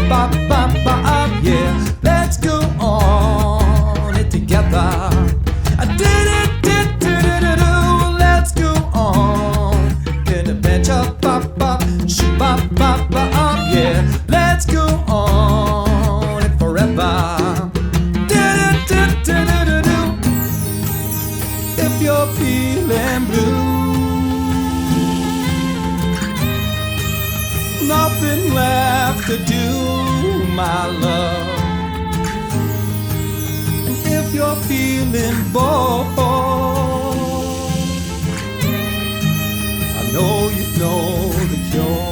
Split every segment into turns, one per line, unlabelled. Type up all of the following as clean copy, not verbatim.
bop, bop, bop, yeah. Let's go on it together. I did it, let's go on an adventure, bop, bop, shoot, bop, bop, bop, yeah. Let's go on it forever. If you're feeling blue, nothing left to do, my love. And if you're feeling bored, I know you know the cure.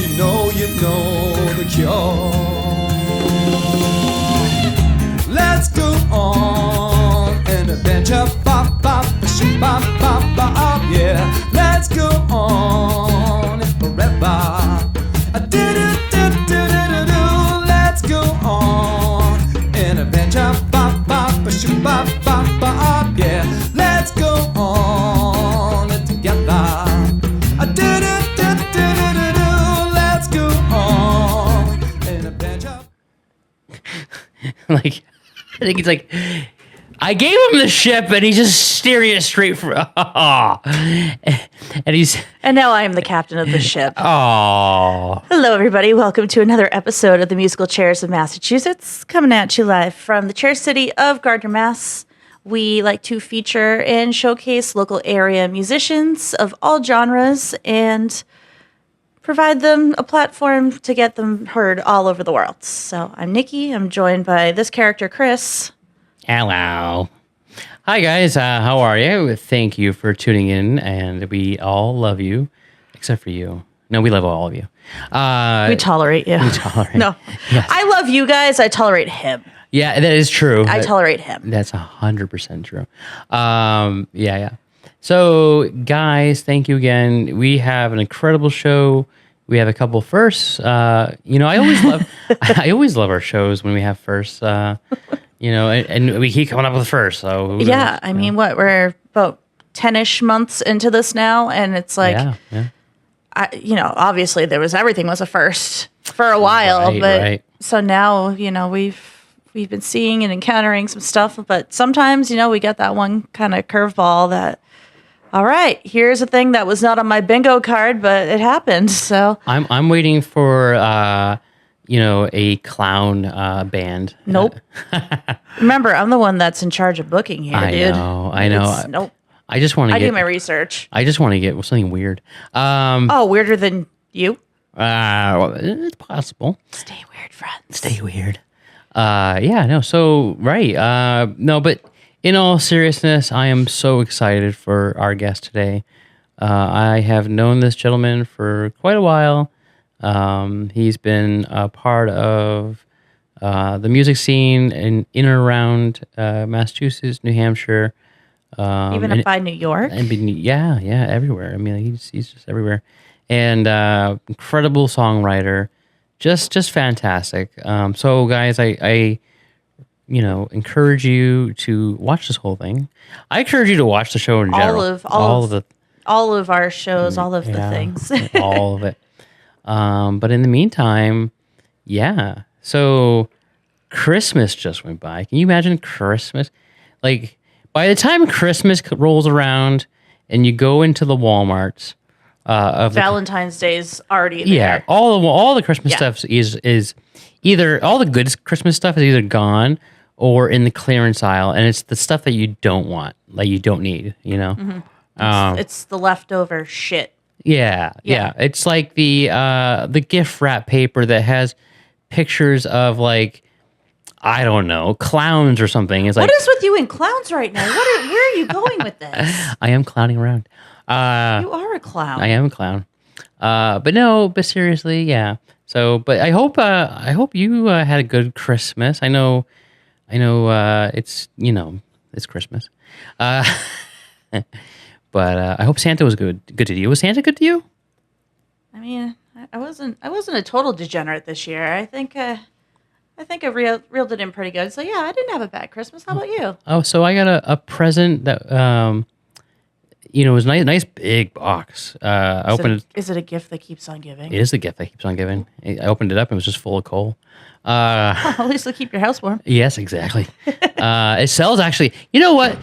You know the cure. Let's go on an adventure, bop, bop, shoot, bop, bop, bop, yeah. Let's go on it forever. Let's go on an adventure, bop, bop, shoot, bop, bop, bop, yeah. Let's go on it together. Let's go on an adventure.
Like, I think he's like, I gave him the ship and he's just steering it straight for.
And now I am the captain of the ship.
Oh.
Hello, everybody. Welcome to another episode of the Musical Chairs of Massachusetts, coming at you live from the Chair City of Gardner, Mass. We like to feature and showcase local area musicians of all genres and provide them a platform to get them heard all over the world. So I'm Nikki. I'm joined by this character, Chris.
Hello. Hi, guys. How are you? Thank you for tuning in, and we all love you, except for you. No, we love all of you.
We tolerate you.
We tolerate.
No.
Yes.
I love you guys. I tolerate him.
Yeah, that is true.
I tolerate him.
That's 100% true. Yeah. So, guys, thank you again. We have an incredible show. We have a couple firsts. I always love our shows when we have firsts. And we keep coming up with first. So
yeah, I mean, we're about 10-ish months into this now, and it's like, obviously everything was a first for a while, but so now we've been seeing and encountering some stuff, but sometimes we get that one kind of curveball that, all right, here's a thing that was not on my bingo card, but it happened. So
I'm waiting for a clown band.
Nope. Remember, I'm the one that's in charge of booking here, dude.
I know.
Nope.
I just want to
do my research.
I just want to get something weird.
Weirder than you?
It's possible.
Stay weird, friends.
Stay weird. But in all seriousness, I am so excited for our guest today. I have known this gentleman for quite a while. He's been a part of the music scene in and around Massachusetts, New Hampshire,
even up by New York.
Everywhere. I mean, he's just everywhere, and incredible songwriter, just fantastic. So, guys, I encourage you to watch this whole thing. I encourage you to watch the show in general.
All of our shows, all of the things,
all of it. But in the meantime, yeah. So Christmas just went by. Can you imagine Christmas? Like, by the time Christmas rolls around and you go into the Walmarts,
Valentine's Day's already there.
Yeah, all the Christmas stuff is either, all the good Christmas stuff is either gone or in the clearance aisle, and it's the stuff that you don't want, like you don't need,
Mm-hmm. It's the leftover shit.
Yeah. It's like the gift wrap paper that has pictures of, like, I don't know, clowns or something. It's
what
like,
is with you and clowns right now? Where are you going with this?
I am clowning around.
You are a clown.
I am a clown. But seriously, yeah. So, but I hope you had a good Christmas. I know it's it's Christmas. But I hope Santa was good to you. Was Santa good to you?
I mean, I wasn't a total degenerate this year. I think I reeled it in pretty good. So yeah, I didn't have a bad Christmas. How about you?
Oh, so I got a present that it was a nice big box. I opened it.
Is it a gift that keeps on giving?
It is the gift that keeps on giving. I opened it up and it was just full of coal.
At least it'll keep your house warm.
Yes, exactly. It sells actually. You know what?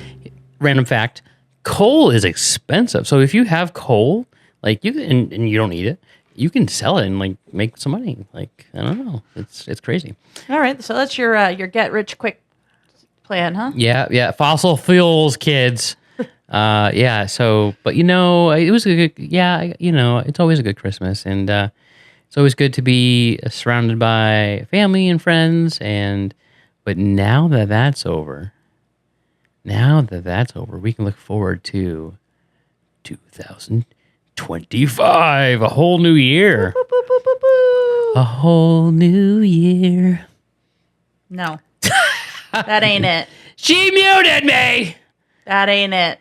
Random fact: coal is expensive. So if you have coal, like and you don't need it, you can sell it and like make some money. Like I don't know, it's crazy.
All right, so that's your get rich quick plan, huh?
Yeah. Fossil fuels, kids. Yeah. So, but it was a good. Yeah, it's always a good Christmas, and it's always good to be surrounded by family and friends. But now that that's over, we can look forward to 2025, a whole new year.
Boo, boo, boo, boo, boo.
A whole new year.
No, that ain't it.
She muted me.
That ain't it.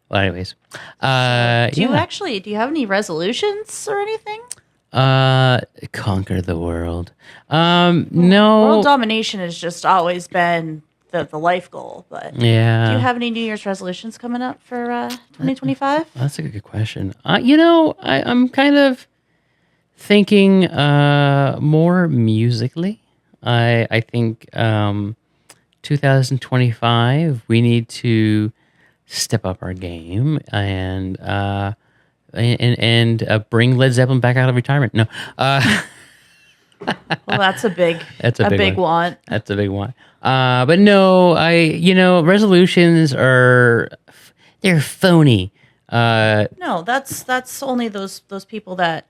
Well, anyways,
Do you have any resolutions or anything?
conquer the world. No,
World domination has just always been the life goal, but
yeah.
do you have any New Year's resolutions coming up for 2025?
That's a good question. I'm kind of thinking more musically. I think 2025 we need to step up our game and bring Led Zeppelin back out of retirement. No,
Well, that's a big big want.
That's a big one. But no, resolutions they're phony.
No, that's only those people that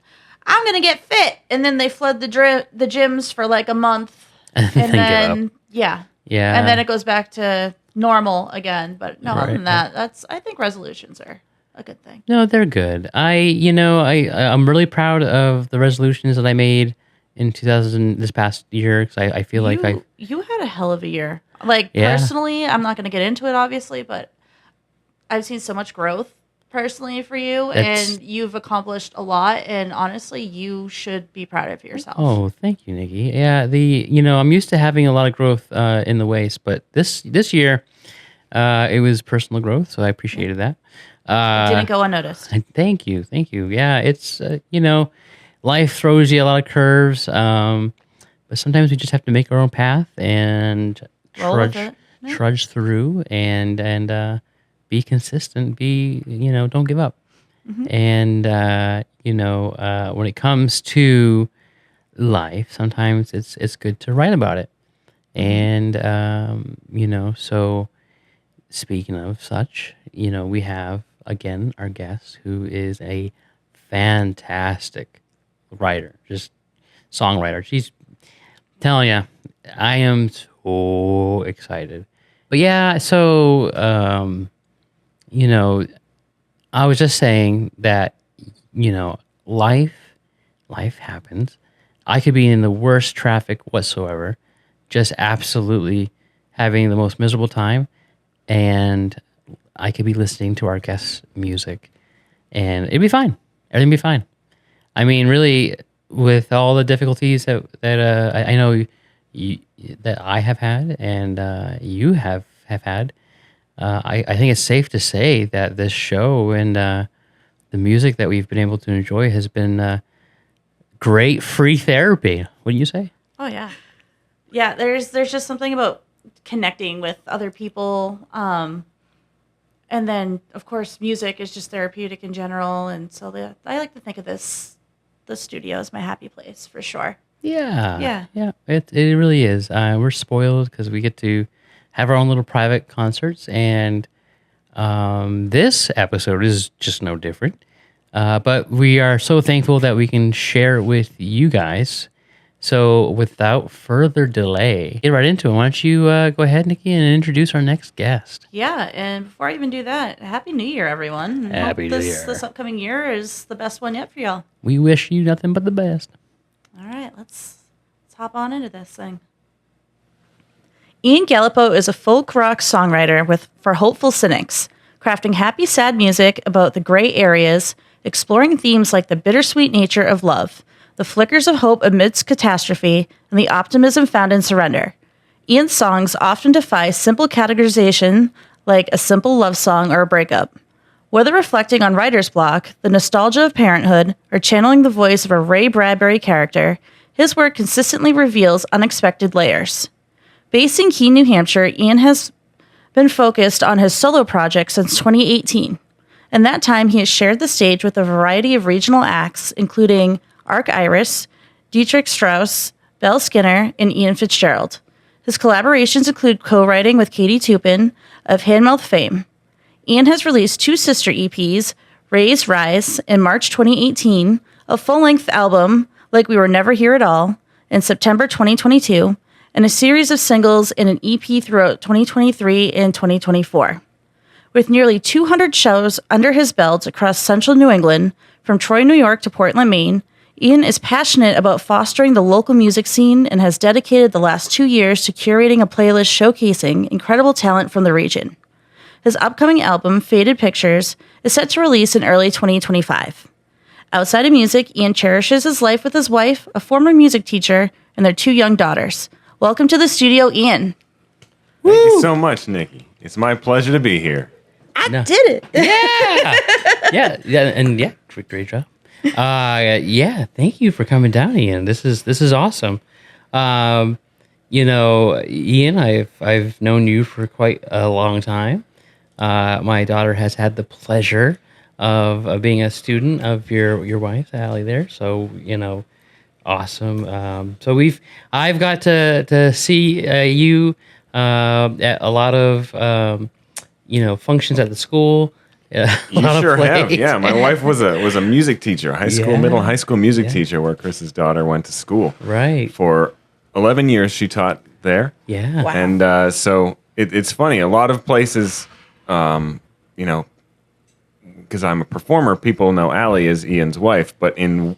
I'm gonna get fit, and then they flood the gyms for like a month, and then
yeah,
and then it goes back to normal again. But no, other than that, I think resolutions are a good thing.
No, they're good. I'm really proud of the resolutions that I made in this past year, because I feel like
you had a hell of a year. Like
Yeah.
personally, I'm not going to get into it obviously, but I've seen so much growth personally for you, and you've accomplished a lot. And honestly, you should be proud of yourself.
Oh, thank you, Nikki. Yeah, I'm used to having a lot of growth in the waist, but this year it was personal growth, so I appreciated that.
It didn't go unnoticed.
Thank you. Yeah, it's life throws you a lot of curves, but sometimes we just have to make our own path and trudge through and be consistent. Don't give up.
Mm-hmm.
And when it comes to life, sometimes it's good to write about it. And so speaking of such, we have again our guest, who is a fantastic writer, just songwriter. She's telling you, I am so excited. But yeah, so I was just saying that life happens. I could be in the worst traffic whatsoever, just absolutely having the most miserable time, and I could be listening to our guest's music, and it'd be fine. Everything would be fine. I mean, really, with all the difficulties that I know that I have had and you have had, I think it's safe to say that this show and the music that we've been able to enjoy has been great free therapy. Wouldn't you say?
Oh yeah, yeah. There's just something about connecting with other people, and then of course music is just therapeutic in general, and so I like to think of the studio as my happy place for sure.
Yeah. It really is. We're spoiled because we get to have our own little private concerts, and this episode is just no different. But we are so thankful that we can share it with you guys. So without further delay, get right into it. Why don't you go ahead, Nikki, and introduce our next guest?
Yeah, and before I even do that, Happy New Year, everyone. And
Happy New Year.
This upcoming year is the best one yet for y'all.
We wish you nothing but the best.
All right, let's hop on into this thing. Ian Galipeau is a folk rock songwriter for hopeful cynics, crafting happy, sad music about the gray areas, exploring themes like the bittersweet nature of love, the flickers of hope amidst catastrophe, and the optimism found in surrender. Ian's songs often defy simple categorization like a simple love song or a breakup. Whether reflecting on writer's block, the nostalgia of parenthood, or channeling the voice of a Ray Bradbury character, his work consistently reveals unexpected layers. Based in Keene, New Hampshire, Ian has been focused on his solo project since 2018. In that time, he has shared the stage with a variety of regional acts, including Arc Iris, Dietrich Strauss, Belle Skinner, and Ian Fitzgerald. His collaborations include co-writing with Katie Tupin of Handmouth fame. Ian has released 2 sister EPs, Ray's Rise in March 2018, a full-length album, Like We Were Never Here at All, in September 2022, and a series of singles and an EP throughout 2023 and 2024. With nearly 200 shows under his belt across central New England, from Troy, New York to Portland, Maine, Ian is passionate about fostering the local music scene and has dedicated the last 2 years to curating a playlist showcasing incredible talent from the region. His upcoming album, Faded Pictures, is set to release in early 2025. Outside of music, Ian cherishes his life with his wife, a former music teacher, and their 2 young daughters. Welcome to the studio, Ian.
Thank you so much, Nikki. It's my pleasure to be here.
I did it.
Yeah, great job. Thank you for coming down, Ian. This is awesome. Ian, I've known you for quite a long time. My daughter has had the pleasure of being a student of your wife, Allie. There, so awesome. I've got to see you at a lot of functions at the school.
You sure have. Yeah, my wife was a music teacher, middle high school music teacher, where Chris's daughter went to school.
Right.
For 11 years, she taught there.
Yeah.
Wow.
And so it's funny. A lot of places, because I'm a performer, people know Allie as Ian's wife, but in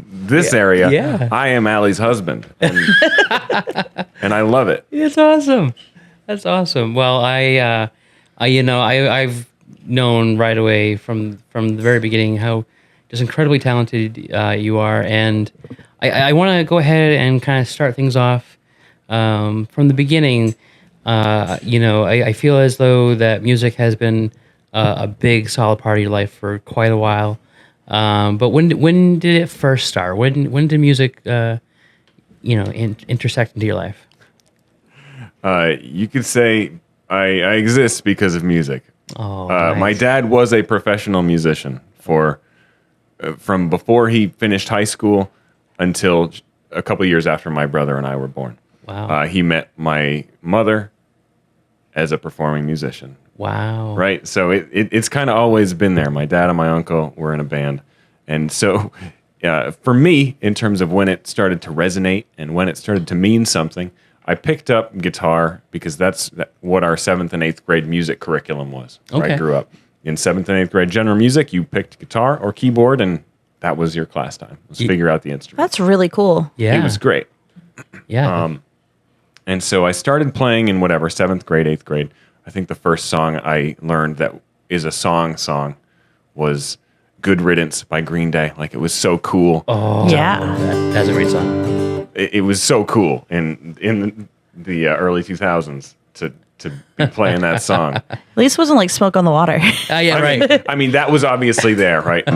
this area, I am Allie's husband, and, and I love it.
It's awesome. That's awesome. Well, I've known right away from the very beginning how just incredibly talented you are, and I want to go ahead and kind of start things off from the beginning. I feel as though that music has been a big, solid part of your life for quite a while. But when did it first start? When did music, intersect into your life?
You could say I exist because of music.
Oh, nice.
My dad was a professional musician from before he finished high school until a couple years after my brother and I were born.
Wow.
He met my mother as a performing musician.
Wow.
Right? So it's kind of always been there. My dad and my uncle were in a band. And so for me, in terms of when it started to resonate and when it started to mean something, I picked up guitar because that's what our 7th and 8th grade music curriculum was. Where I grew up. In 7th and 8th grade general music, you picked guitar or keyboard, and that was your class time. Let's figure out the instrument.
That's really cool.
Yeah.
It was great.
Yeah.
And so I started playing in 7th grade, 8th grade. I think the first song I learned that is a song was Good Riddance by Green Day. Like, it was so cool.
Oh,
yeah.
That's a great song.
It was so cool in the early 2000s to be playing that song.
At least it wasn't like Smoke on the Water.
Right.
I mean, that was obviously there, right?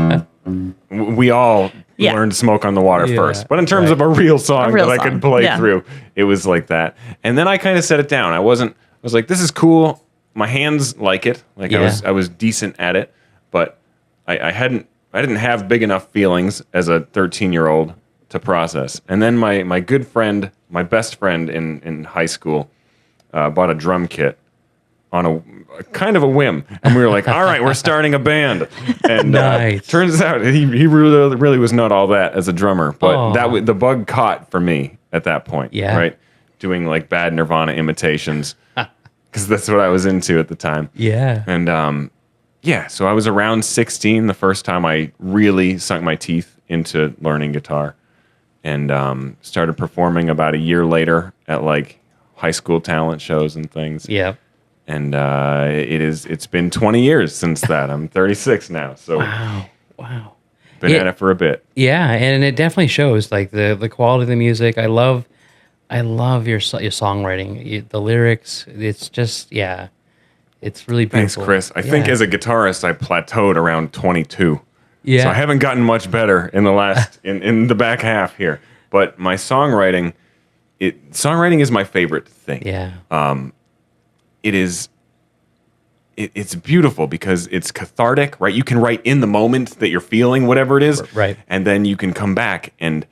We all learned Smoke on the Water first. But in terms of a real song that I could play through, it was like that. And then I kind of set it down. I was like, this is cool. My hands like it. Like I was decent at it, but I didn't have big enough feelings as a 13-year-old to process. And then my good friend, my best friend in high school, bought a drum kit on a kind of a whim, and we were like, all right, we're starting a band. And
nice.
Turns out he really was not all that as a drummer, but the bug caught for me at that point.
Yeah.
Right, doing like bad Nirvana imitations because that's what I was into at the time.
Yeah.
And so I was around 16 the first time I really sunk my teeth into learning guitar, and started performing about a year later at like high school talent shows and things.
Yeah.
And it's been 20 years since that. I'm 36 now, so
wow,
been at it for a bit.
Yeah, and it definitely shows, like the quality of the music. I love your songwriting, the lyrics. It's just It's really beautiful.
Thanks, Chris. I think as a guitarist, I plateaued around 22.
Yeah.
So I haven't gotten much better in the last in the back half here. But my songwriting is my favorite thing.
Yeah.
It's beautiful because it's cathartic, right? You can write in the moment that you're feeling whatever it is,
right?
And then you can come back and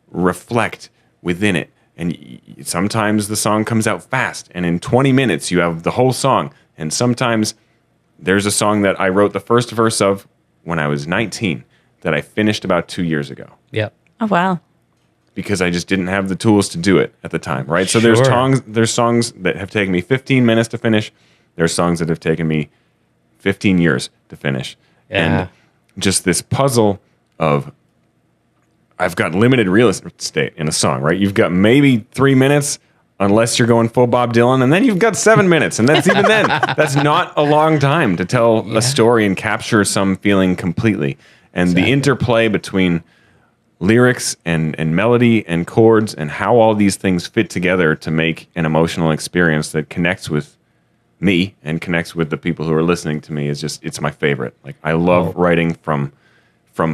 reflect within it. And sometimes the song comes out fast, and in 20 minutes you have the whole song. And sometimes there's a song that I wrote the first verse of when I was 19 that I finished about 2 years ago.
Yep.
Oh, wow.
Because I just didn't have the tools to do it at the time, right? So there's songs that have taken me 15 minutes to finish. There's songs that have taken me 15 years to finish.
Yeah.
And just this puzzle of I've got limited real estate in a song, right? You've got maybe 3 minutes, unless you're going full Bob Dylan, and then you've got 7 minutes, and that's even then. That's not a long time to tell a story and capture some feeling completely. And the interplay between lyrics and melody and chords and how all these things fit together to make an emotional experience that connects with me and connects with the people who are listening to me it's my favorite. Like I love writing from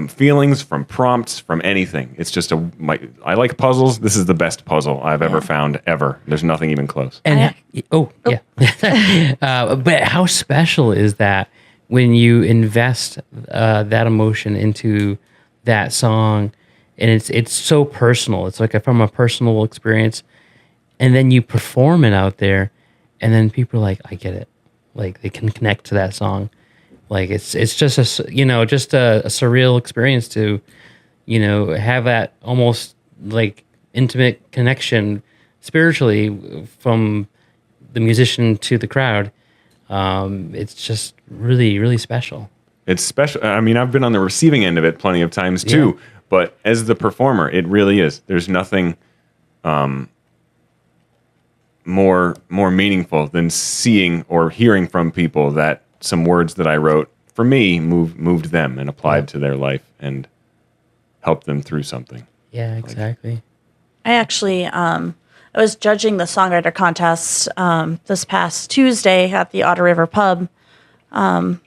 feelings, from prompts, from anything. It's just I like puzzles. This is the best puzzle I've ever found ever. There's nothing even close.
And but how special is that when you invest that emotion into that song, and it's so personal. It's like from a personal experience, and then you perform it out there, and then people are like, I get it. Like they can connect to that song. Like it's just a surreal experience to, have that almost like intimate connection spiritually from the musician to the crowd. It's just really, really special.
It's special. I mean, I've been on the receiving end of it plenty of times too, but as the performer, it really is. There's nothing more meaningful than seeing or hearing from people that some words that I wrote for me moved them and applied to their life and helped them through something.
Yeah, exactly.
I actually I was judging the songwriter contest this past Tuesday at the Otter River Pub. And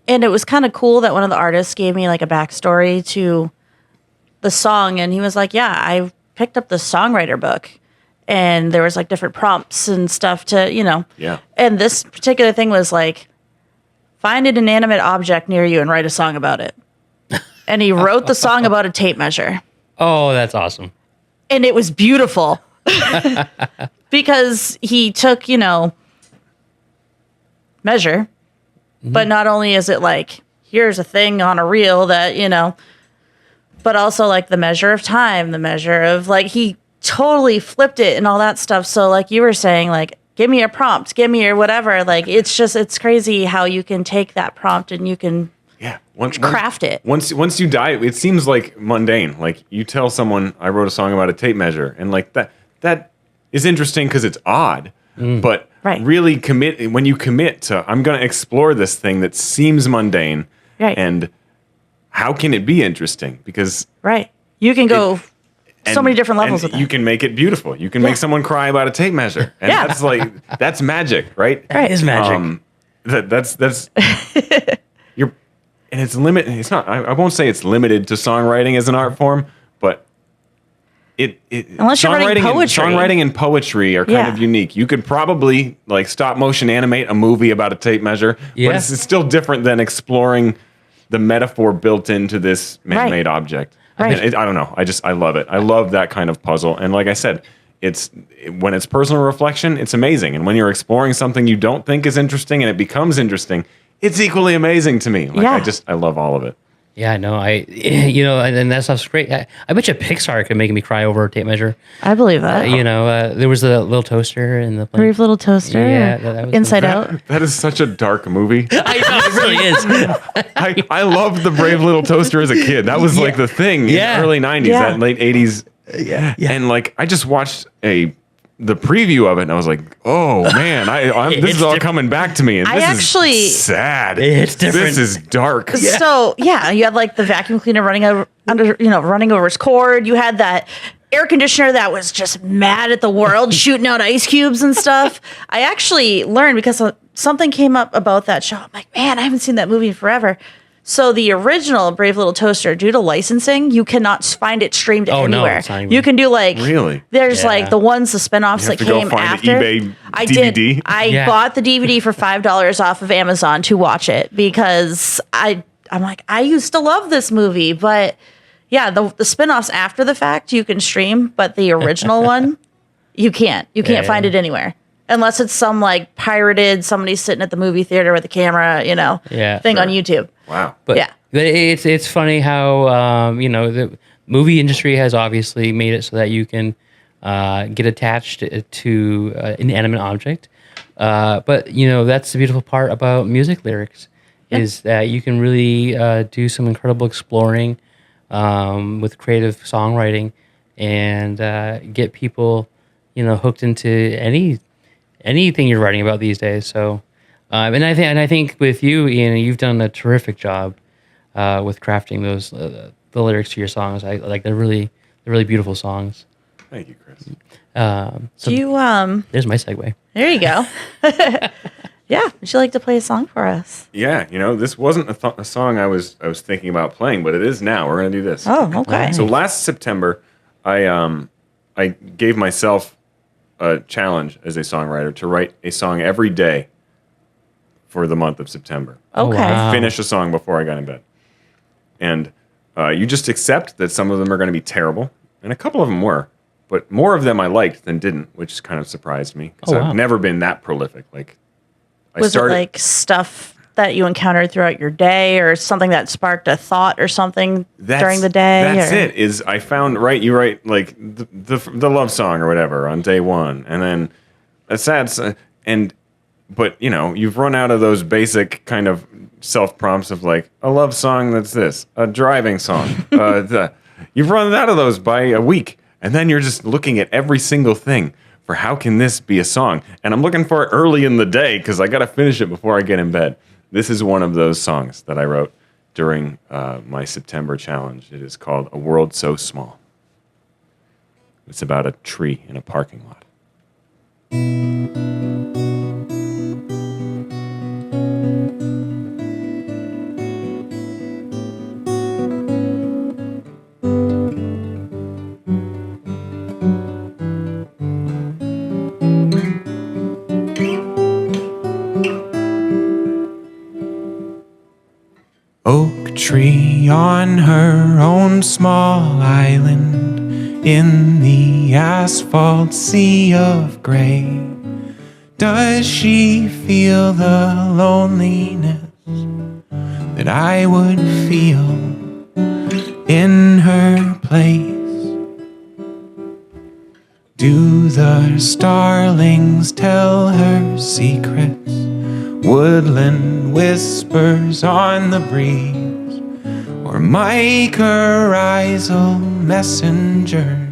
it was kind of cool that one of the artists gave me like a backstory to the song, and he was like, yeah, I picked up the songwriter book. And there was like different prompts and stuff to,
Yeah.
And this particular thing was like, find an inanimate object near you and write a song about it. And he wrote the song about a tape measure.
Oh, that's awesome.
And it was beautiful. Because he took, measure. But not only is it like, here's a thing on a reel that, but also like the measure of time, the measure of like, he totally flipped it and all that stuff. So like you were saying, like, give me a prompt, give me your whatever. Like, it's crazy how you can take that prompt and you can craft it.
Once you die, it seems like mundane. Like you tell someone, I wrote a song about a tape measure, and like that is interesting because it's odd, but really when you commit to, I'm going to explore this thing that seems mundane, and how can it be interesting? Because
you can go so many different levels with that.
You can make it beautiful. You can make someone cry about a tape measure. And that's magic, right?
That is magic.
That's and it's limited. It's not, I won't say it's limited to songwriting as an art form, but
unless you're writing poetry.
Songwriting and poetry are kind of unique. You could probably like stop motion animate a movie about a tape measure, but it's still different than exploring the metaphor built into this man-made object. I don't know. I love it. I love that kind of puzzle. And like I said, when it's personal reflection, it's amazing. And when you're exploring something you don't think is interesting and it becomes interesting, it's equally amazing to me. Like I love all of it.
Yeah, I know. And that stuff's great. I bet you Pixar could make me cry over a tape measure.
I believe that.
There was a little toaster in the plane.
Brave Little Toaster.
Yeah, that was
Inside Out.
That is such a dark movie.
I know, it really is.
I loved the Brave Little Toaster as a kid. That was like the thing in the early 90s, that late 80s. Yeah. And like I just watched the preview of it, and I was like, "Oh man, this is all coming back to me." And this is sad.
It's different.
This is dark.
Yeah. So you had like the vacuum cleaner running over its cord. You had that air conditioner that was just mad at the world, shooting out ice cubes and stuff. I actually learned because something came up about that show. I'm like, man, I haven't seen that movie in forever. So the original Brave Little Toaster, due to licensing, you cannot find it streamed anywhere.
No,
you can do like
really.
There's like the ones, the spinoffs that came after.
eBay
I
DVD?
did. I bought the DVD for $5 off of Amazon to watch it because I'm like, I used to love this movie, but yeah, the spinoffs after the fact you can stream, but the original one you can't. You can't find it anywhere. Unless it's some like pirated, somebody sitting at the movie theater with a camera, thing on YouTube.
Wow.
But it's funny how, the movie industry has obviously made it so that you can get attached to an inanimate object. But, that's the beautiful part about music lyrics is that you can really do some incredible exploring with creative songwriting and get people, hooked into anything you're writing about these days. So, and I think with you, Ian, you've done a terrific job with crafting those the lyrics to your songs. They're really beautiful songs.
Thank you, Chris.
So do you
there's my segue.
There you go. Yeah, would you like to play a song for us?
Yeah, this wasn't a song I was thinking about playing, but it is now. We're gonna do this.
Oh, okay.
So last September, I gave myself a challenge as a songwriter to write a song every day for the month of September.
Okay.
Wow.
Finish a song before I got in bed. And you just accept that some of them are going to be terrible, and a couple of them were, but more of them I liked than didn't, which kind of surprised me because I've never been that prolific.
Was it like stuff that you encountered throughout your day, or something that sparked a thought or something during the day?
That's it. Is I found you write like the love song or whatever on day one, and then a sad but you've run out of those basic kind of self prompts of like a love song that's this, a driving song. You've run out of those by a week, and then you're just looking at every single thing for how can this be a song, and I'm looking for it early in the day because I got to finish it before I get in bed. This is one of those songs that I wrote during my September challenge. It is called A World So Small. It's about a tree in a parking lot. Oak tree on her own small island in the asphalt sea of gray. Does she feel the loneliness that I would feel in her place? Do the starlings tell her secrets? Woodland whispers on the breeze, or mycorrhizal messengers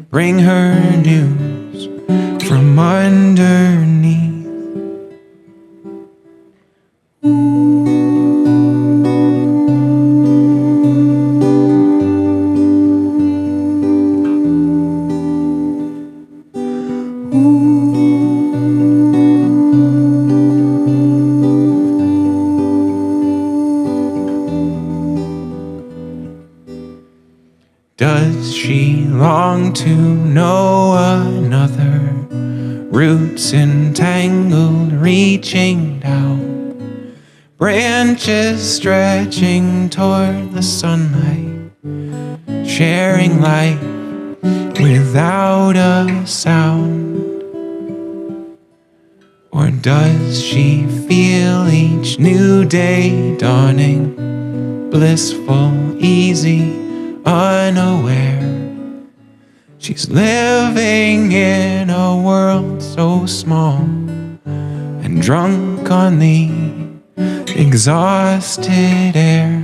bring her news from underneath. Does she long to know another? Roots entangled, reaching down, branches stretching toward the sunlight, sharing life without a sound. Or does she feel each new day dawning, blissful, easy, unaware? She's living in a world so small and drunk on the exhausted air.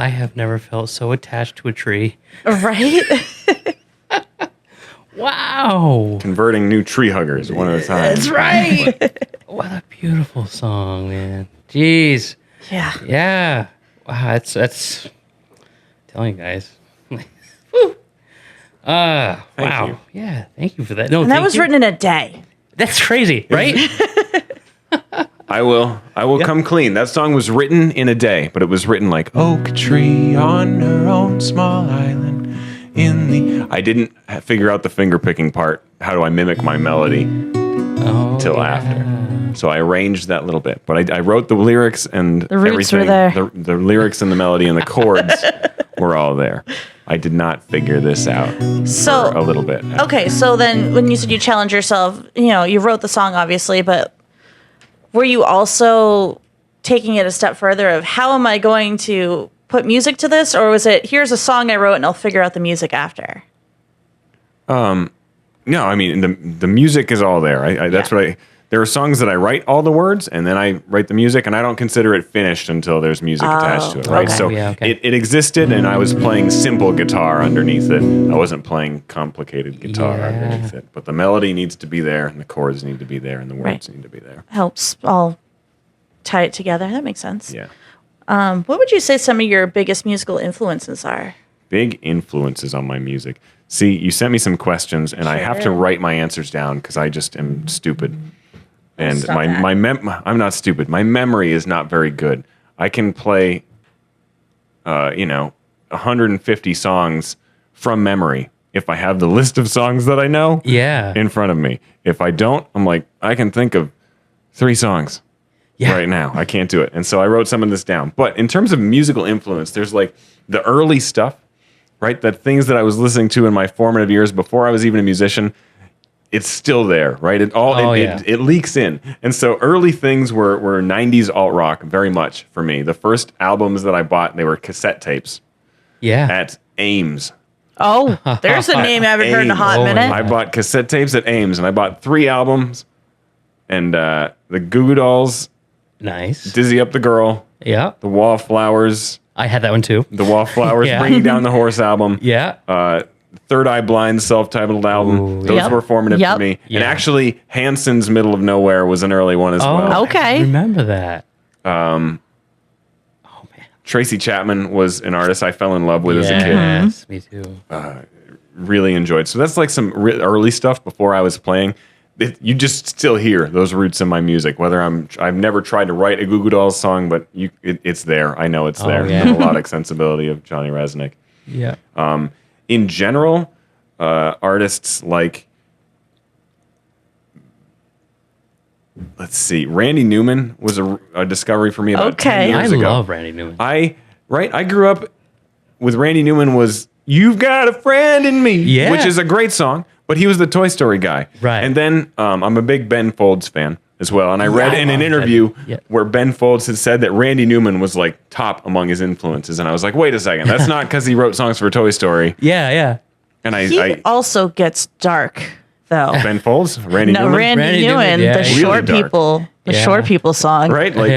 I have never felt so attached to a tree.
Right?
Wow. Wow.
Converting new tree huggers one at a time.
That's right. What a beautiful song, man. Jeez.
Yeah.
Yeah. Wow, that's telling you guys. Wow.
you.
Yeah, thank you for that. No,
And that was written in a day.
That's crazy, right?
I will come clean. That song was written in a day, but it was written like oak tree on her own small island in the... I didn't figure out the finger picking part. How do I mimic my melody till after? So I arranged that little bit, but I wrote the lyrics and
The roots
everything.
were there.
The lyrics and the melody and the chords were all there. I did not figure this out
So
for a little bit.
okay, so then when you said you challenged yourself, you wrote the song obviously, but were you also taking it a step further of how am I going to put music to this, or was it here's a song I wrote and I'll figure out the music after?
No, I mean the music is all there. That's what I. There are songs that I write all the words and then I write the music, and I don't consider it finished until there's music attached to it, right?
okay.
So it existed, and I was playing simple guitar underneath it. I wasn't playing complicated guitar underneath it. But the melody needs to be there, and the chords need to be there, and the words need to be there.
Helps all tie it together. That makes sense.
Yeah.
What would you say some of your biggest musical influences are?
Big influences on my music. See, you sent me some questions, and I have to write my answers down because I just am stupid. And
Stop
I'm not stupid. My memory is not very good. I can play, 150 songs from memory if I have the list of songs that I know in front of me. If I don't, I'm like, I can think of 3 songs right now. I can't do it. And so I wrote some of this down. But in terms of musical influence, there's like the early stuff, right? The things that I was listening to in my formative years before I was even a musician. It's still there, right? It leaks in. And so early things were 90s alt rock very much for me. The first albums that I bought, they were cassette tapes.
Yeah.
At Ames.
Oh, there's a name I haven't heard in a hot minute.
I bought cassette tapes at Ames, and I bought 3 albums. And the Goo Goo Dolls.
Nice.
Dizzy Up the Girl.
Yeah.
The Wallflowers.
I had that one too.
The Wallflowers Bringing Down the Horse album.
Yeah.
Third Eye Blind's self-titled album.
Ooh,
Those were formative for me.
Yeah.
And actually, Hanson's Middle of Nowhere was an early one as well.
Okay.
I remember that.
Tracy Chapman was an artist I fell in love with as a kid.
Yes, me too.
Really enjoyed. So that's like some early stuff before I was playing. You just still hear those roots in my music. Whether I've never tried to write a Goo Goo Dolls song, but it's there. I know it's there.
Yeah.
The melodic sensibility of Johnny Resnick.
Yeah.
In general, artists like, let's see, Randy Newman was a discovery for me about 10 years ago.
I love Randy Newman.
I grew up with Randy Newman was You've Got a Friend in Me, which is a great song, but he was the Toy Story guy.
Right.
And then I'm a big Ben Folds fan as well. And I read in an interview where Ben Folds had said that Randy Newman was like top among his influences. And I was like, wait a second, that's not because he wrote songs for Toy Story.
Yeah.
And
He also gets dark, though.
Ben Folds? Randy Newman?
Randy Newman,
yeah.
the
Really
short
dark.
people, short people song.
Right? Like,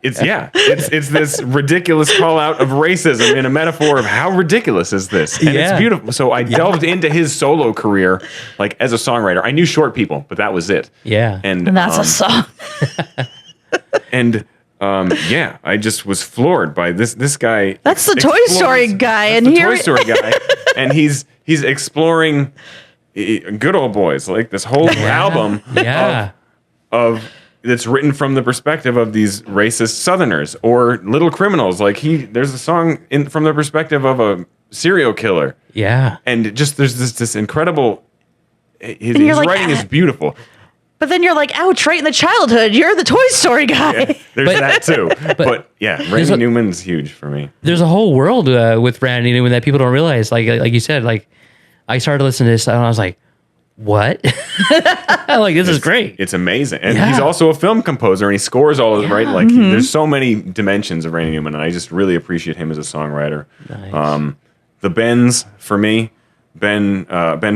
it's this ridiculous call out of racism in a metaphor of how ridiculous is this? And it's beautiful. So I delved into his solo career, like as a songwriter. I knew Short People, but that was it.
Yeah.
And that's a song.
I just was floored by this guy.
That's the Toy Story guy, and
Toy Story guy, and he's exploring Good Old Boys, like this whole album of that's written from the perspective of these racist Southerners or little criminals. Like there's a song from the perspective of a serial killer.
Yeah,
and just there's this incredible. His
like,
writing is beautiful.
But then you're like, ouch, right in the childhood. You're the Toy Story guy.
Yeah, there's that too. But Randy Newman's huge for me.
There's a whole world with Randy Newman that people don't realize. Like you said, like I started listening to this and I was like, what? Like, this is great.
It's amazing. And he's also a film composer and he scores all of it, right? Like, there's so many dimensions of Randy Newman, and I just really appreciate him as a songwriter.
Nice.
The Bens, for me, Ben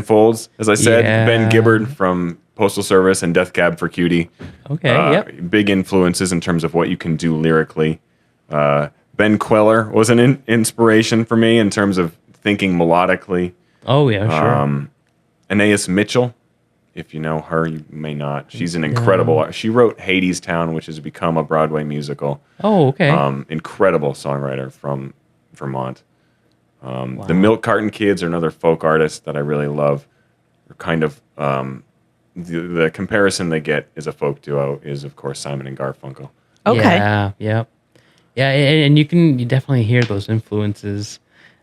Folds, as I said, Ben Gibbard from Postal Service and Death Cab for Cutie.
Okay,
Big influences in terms of what you can do lyrically. Ben Queller was an inspiration for me in terms of thinking melodically.
Oh, yeah, sure.
Anais Mitchell. If you know her, you may not. She's an incredible. She wrote Hadestown, which has become a Broadway musical.
Oh, okay.
Incredible songwriter from Vermont. The Milk Carton Kids are another folk artist that I really love. They're kind of the comparison they get as a folk duo is, of course, Simon and Garfunkel.
Okay.
Yeah. And you definitely hear those influences.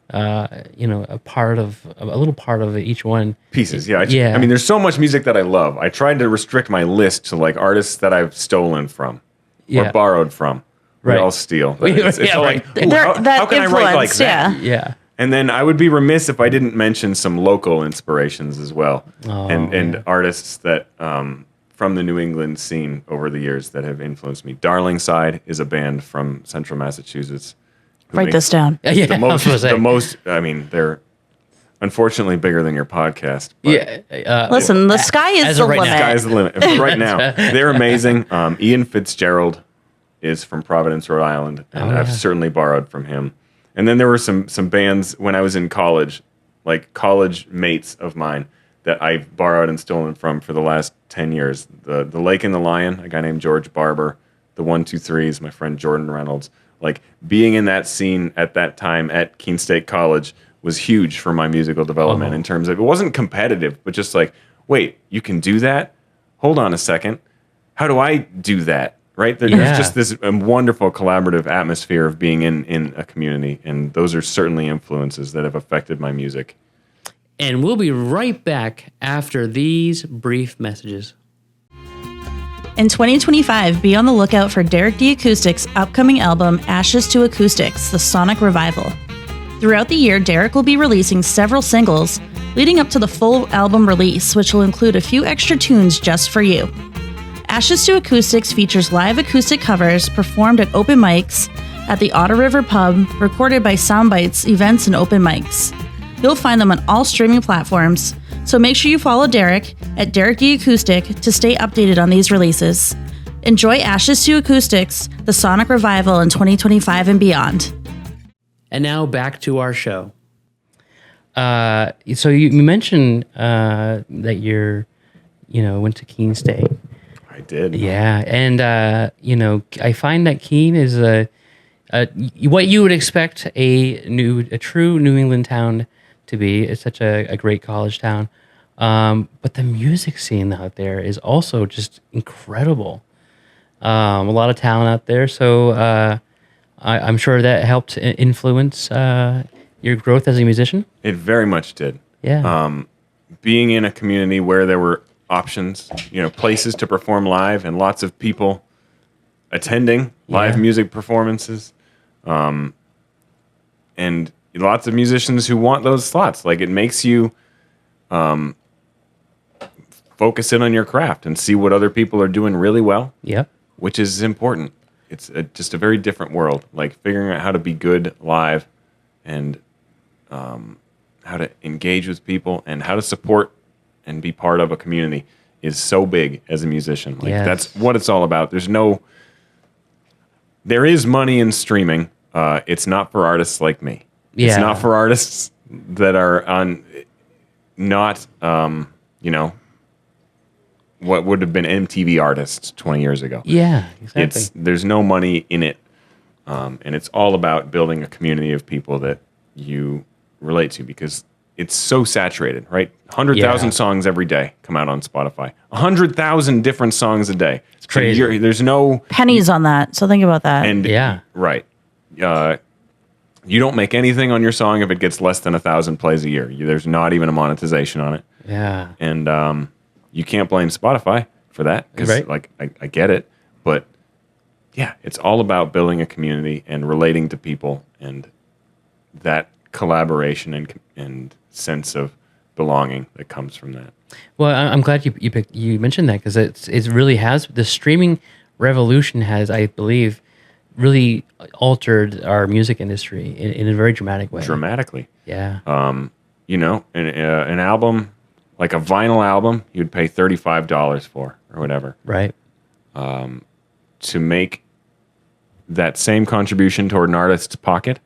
A little part of each one.
Pieces, yeah. I mean, there's so much music that I love. I tried to restrict my list to like artists that I've stolen from or borrowed from. We all steal. It's like, how can I write like that?
Yeah.
And then I would be remiss if I didn't mention some local inspirations as well, and artists that from the New England scene over the years that have influenced me. Darling Side is a band from Central Massachusetts.
Write this down.
The most. I mean, they're unfortunately bigger than your podcast. But
listen, the sky is the limit.
The sky is the limit. Right now, they're amazing. Ian Fitzgerald is from Providence, Rhode Island, and I've certainly borrowed from him. And then there were some bands when I was in college, like college mates of mine, that I've borrowed and stolen from for the last 10 years. The Lake and the Lion, a guy named George Barber. The 1-2-3s, my friend Jordan Reynolds. Like, being in that scene at that time at Keene State College was huge for my musical development in terms of, it wasn't competitive, but just like, wait, you can do that? Hold on a second. How do I do that? Right? There's just this wonderful collaborative atmosphere of being in a community, and those are certainly influences that have affected my music.
And we'll be right back after these brief messages.
In 2025, be on the lookout for Derek D. Acoustics' upcoming album, Ashes to Acoustics, The Sonic Revival. Throughout the year, Derek will be releasing several singles, leading up to the full album release, which will include a few extra tunes just for you. Ashes to Acoustics features live acoustic covers performed at open mics at the Otter River Pub, recorded by Soundbites events and open mics. You'll find them on all streaming platforms, so make sure you follow Derek at Derek D. Acoustic to stay updated on these releases. Enjoy Ashes to Acoustics, the Sonic Revival in 2025 and beyond.
And now back to our show. So you mentioned that went to Keene State.
I did.
Yeah, and I find that Keene is what you would expect a true New England town to be. It's such a great college town. But the music scene out there is also just incredible. A lot of talent out there. So I'm sure that helped influence your growth as a musician.
It very much did.
Yeah.
Being in a community where there were options, places to perform live and lots of people attending live music performances. And lots of musicians who want those slots. Like, it makes you focus in on your craft and see what other people are doing really well.
Yeah.
Which is important. It's just a very different world. Like, figuring out how to be good live and how to engage with people and how to support and be part of a community is so big as a musician. Like, that's what it's all about. There is money in streaming. It's not for artists like me. Yeah. It's not for artists that are on what would have been MTV artists 20 years ago.
Yeah, exactly.
There's no money in it. And it's all about building a community of people that you relate to, because it's so saturated, right? 100,000 songs every day come out on Spotify. 100,000 different songs a day.
It's crazy.
So there's no
pennies on that. So think about that.
And right. You don't make anything on your song if it gets less than 1,000 plays a year. There's not even a monetization on it.
Yeah.
And you can't blame Spotify for that, because I get it. But yeah, it's all about building a community and relating to people, and that collaboration and sense of belonging that comes from that.
Well, I'm glad you mentioned that, because it really has, the streaming revolution has, I believe, really altered our music industry in a very dramatic way.
Dramatically.
Yeah.
An album, like a vinyl album, you'd pay $35 for or whatever.
Right.
To make that same contribution toward an artist's pocket,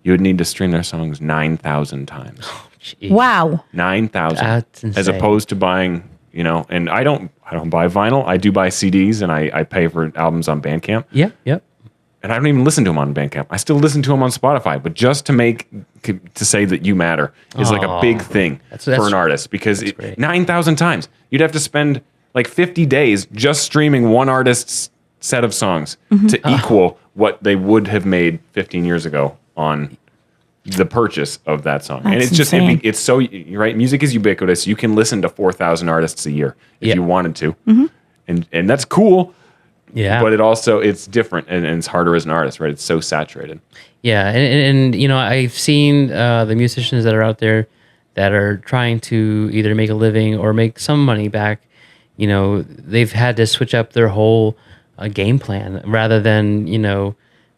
you would need to stream their songs 9,000 times.
Jeez.
Wow.
9,000.
That's insane.
As opposed to buying, and I don't buy vinyl. I do buy CDs, and I pay for albums on Bandcamp.
Yep.
And I don't even listen to them on Bandcamp. I still listen to them on Spotify. But just to say that you matter is like a big thing for an artist, because 9,000 times you'd have to spend like 50 days just streaming one artist's set of songs to equal what they would have made 15 years ago on the purchase of that song.
That's
and it's just,
insane.
it's so, you're right. Music is ubiquitous. You can listen to 4,000 artists a year if you wanted to. And that's cool.
Yeah.
But it's different, and it's harder as an artist, right? It's so saturated.
Yeah. And I've seen the musicians that are out there that are trying to either make a living or make some money back. They've had to switch up their whole game plan rather than,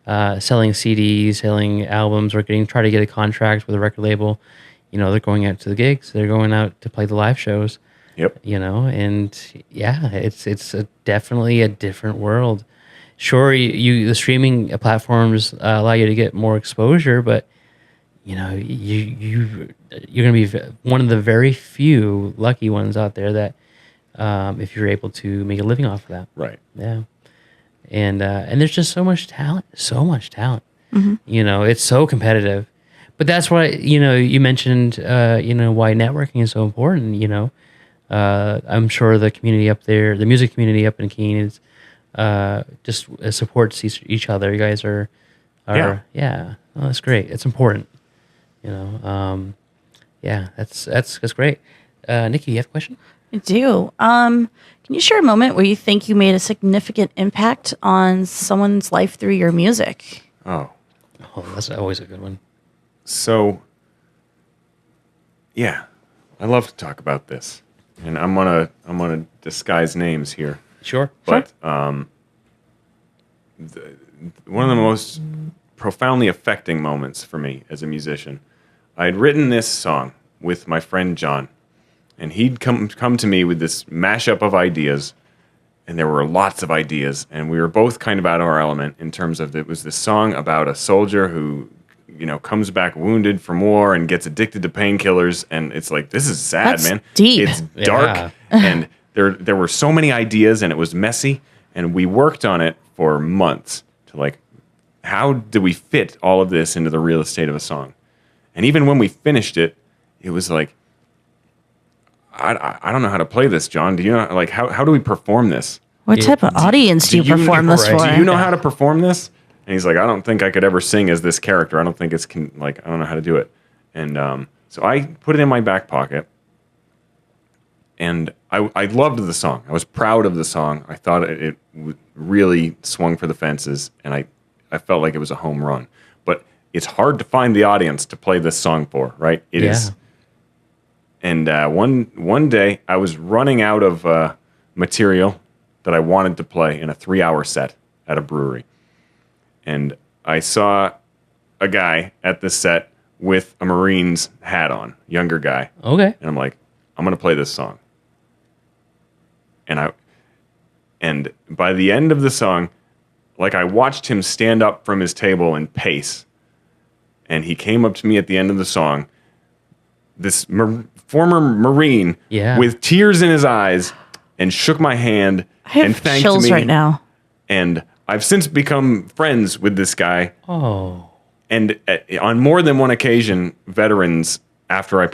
selling CDs, selling albums, or try to get a contract with a record label. They're going out to the gigs. They're going out to play the live shows.
Yep.
And yeah, it's definitely a different world. Sure, the streaming platforms allow you to get more exposure, but you're going to be one of the very few lucky ones out there that if you're able to make a living off of that.
Right.
Yeah. And there's just so much talent. It's so competitive. But that's why, you mentioned, why networking is so important, I'm sure the community up there, the music community up in Keene is just supports each other. You guys are well, that's great. It's important, that's great. Nikki, you have a question?
I do. Can you share a moment where you think you made a significant impact on someone's life through your music?
Oh,
that's always a good one.
So, yeah, I love to talk about this. And I'm gonna disguise names here.
Sure.
But one of the most profoundly affecting moments for me as a musician, I had written this song with my friend John, and he'd come to me with this mashup of ideas, and there were lots of ideas, and we were both kind of out of our element in terms of, it was this song about a soldier who comes back wounded from war and gets addicted to painkillers, and it's like, this is sad,
That's
man.
deep.
It's dark, and there were so many ideas, and it was messy, and we worked on it for months to how do we fit all of this into the real estate of a song? And even when we finished it, it was like, I don't know how to play this, John. Do you know, how do we perform this?
What type of audience do you perform this for?
Do you know how to perform this? And he's like, I don't think I could ever sing as this character. I don't think I don't know how to do it. And so I put it in my back pocket, and I loved the song. I was proud of the song. I thought it really swung for the fences, and I felt like it was a home run. But it's hard to find the audience to play this song for, right? It is. And one day, I was running out of material that I wanted to play in a 3-hour set at a brewery. And I saw a guy at the set with a Marine's hat on, younger guy.
Okay.
And I'm like, I'm going to play this song. And by the end of the song, I watched him stand up from his table and pace. And he came up to me at the end of the song, this former Marine with tears in his eyes, and shook my hand and thanked me.
I have chills right now.
And I've since become friends with this guy.
Oh.
And on more than one occasion, veterans, after I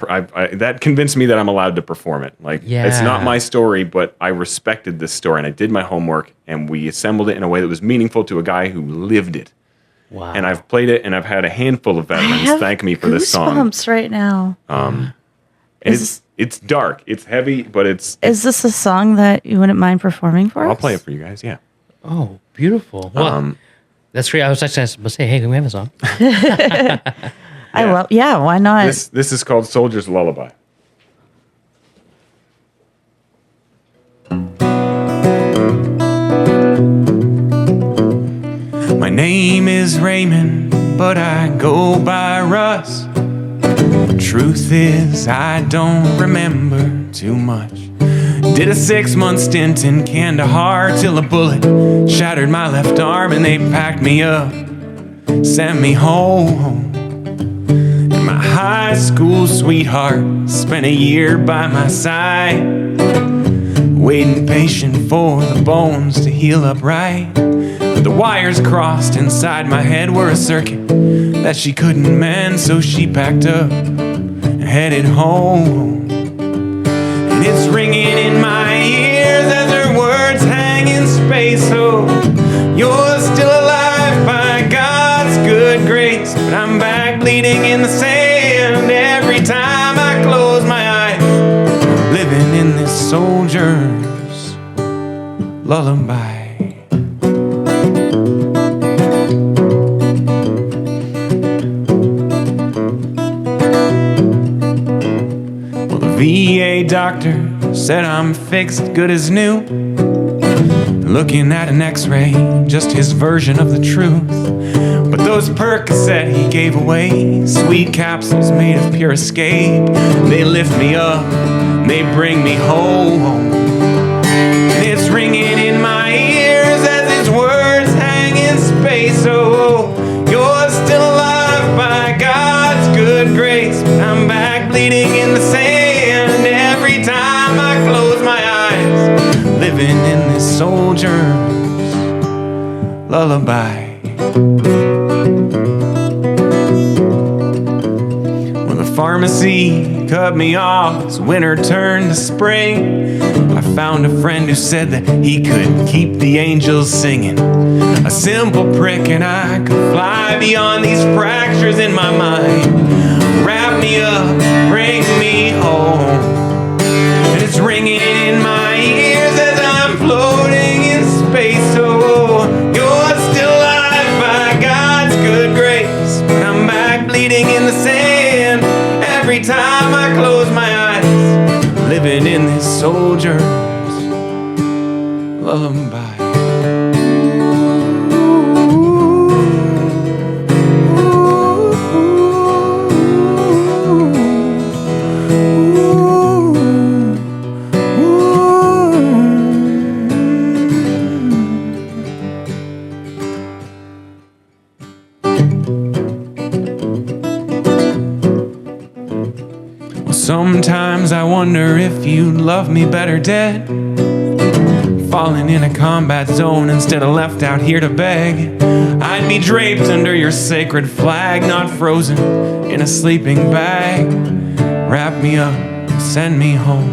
that convinced me that I'm allowed to perform it. It's not my story, but I respected this story, and I did my homework, and we assembled it in a way that was meaningful to a guy who lived it.
Wow.
And I've played it, and I've had a handful of veterans thank me for this song.
Goosebumps right now.
It's dark, it's heavy, but it's...
Is this a song that you wouldn't mind performing for us?
I'll play it for you guys, yeah.
Oh, beautiful. Well, that's great. I was actually going to say, hey, can we have a song?
Why not?
This is called Soldier's Lullaby. My name is Raymond, but I go by Russ. Truth is, I don't remember too much. Did a 6-month stint in Kandahar till a bullet shattered my left arm, and they packed me up, sent me home. And my high school sweetheart spent a year by my side, waiting patient for the bones to heal up right. But the wires crossed inside my head were a circuit that she couldn't mend, so she packed up and headed home. And it's ringing in my ears as her words hang in space. Oh, you're still alive by God's good grace, but I'm back bleeding in the sand every time I close my eyes, living in this soldier's lullaby. Well, the VA doctor said I'm fixed, good as new. Looking at an x-ray, just his version of the truth. But those Percocet he gave away, sweet capsules made of pure escape, they lift me up, they bring me home. And it's ringing in my ears as his words hang in space. Oh, you're still alive by God's good grace, but I'm back bleeding in the sand every time I close my eyes, living in this soldier's lullaby. Well, the pharmacy cut me off as winter turned to spring. I found a friend who said that he could keep the angels singing. A simple prick and I could fly beyond these fractures in my mind. Wrap me up, bring me home. And it's ringing in my ears as I'm floating in space. Oh, you're still alive by God's good grace, but I'm back bleeding in the sand every time I close my eyes, living in this soldier's lullaby. Sometimes I wonder if you'd love me better dead, falling in a combat zone instead of left out here to beg. I'd be draped under your sacred flag, not frozen in a sleeping bag. Wrap me up, send me home.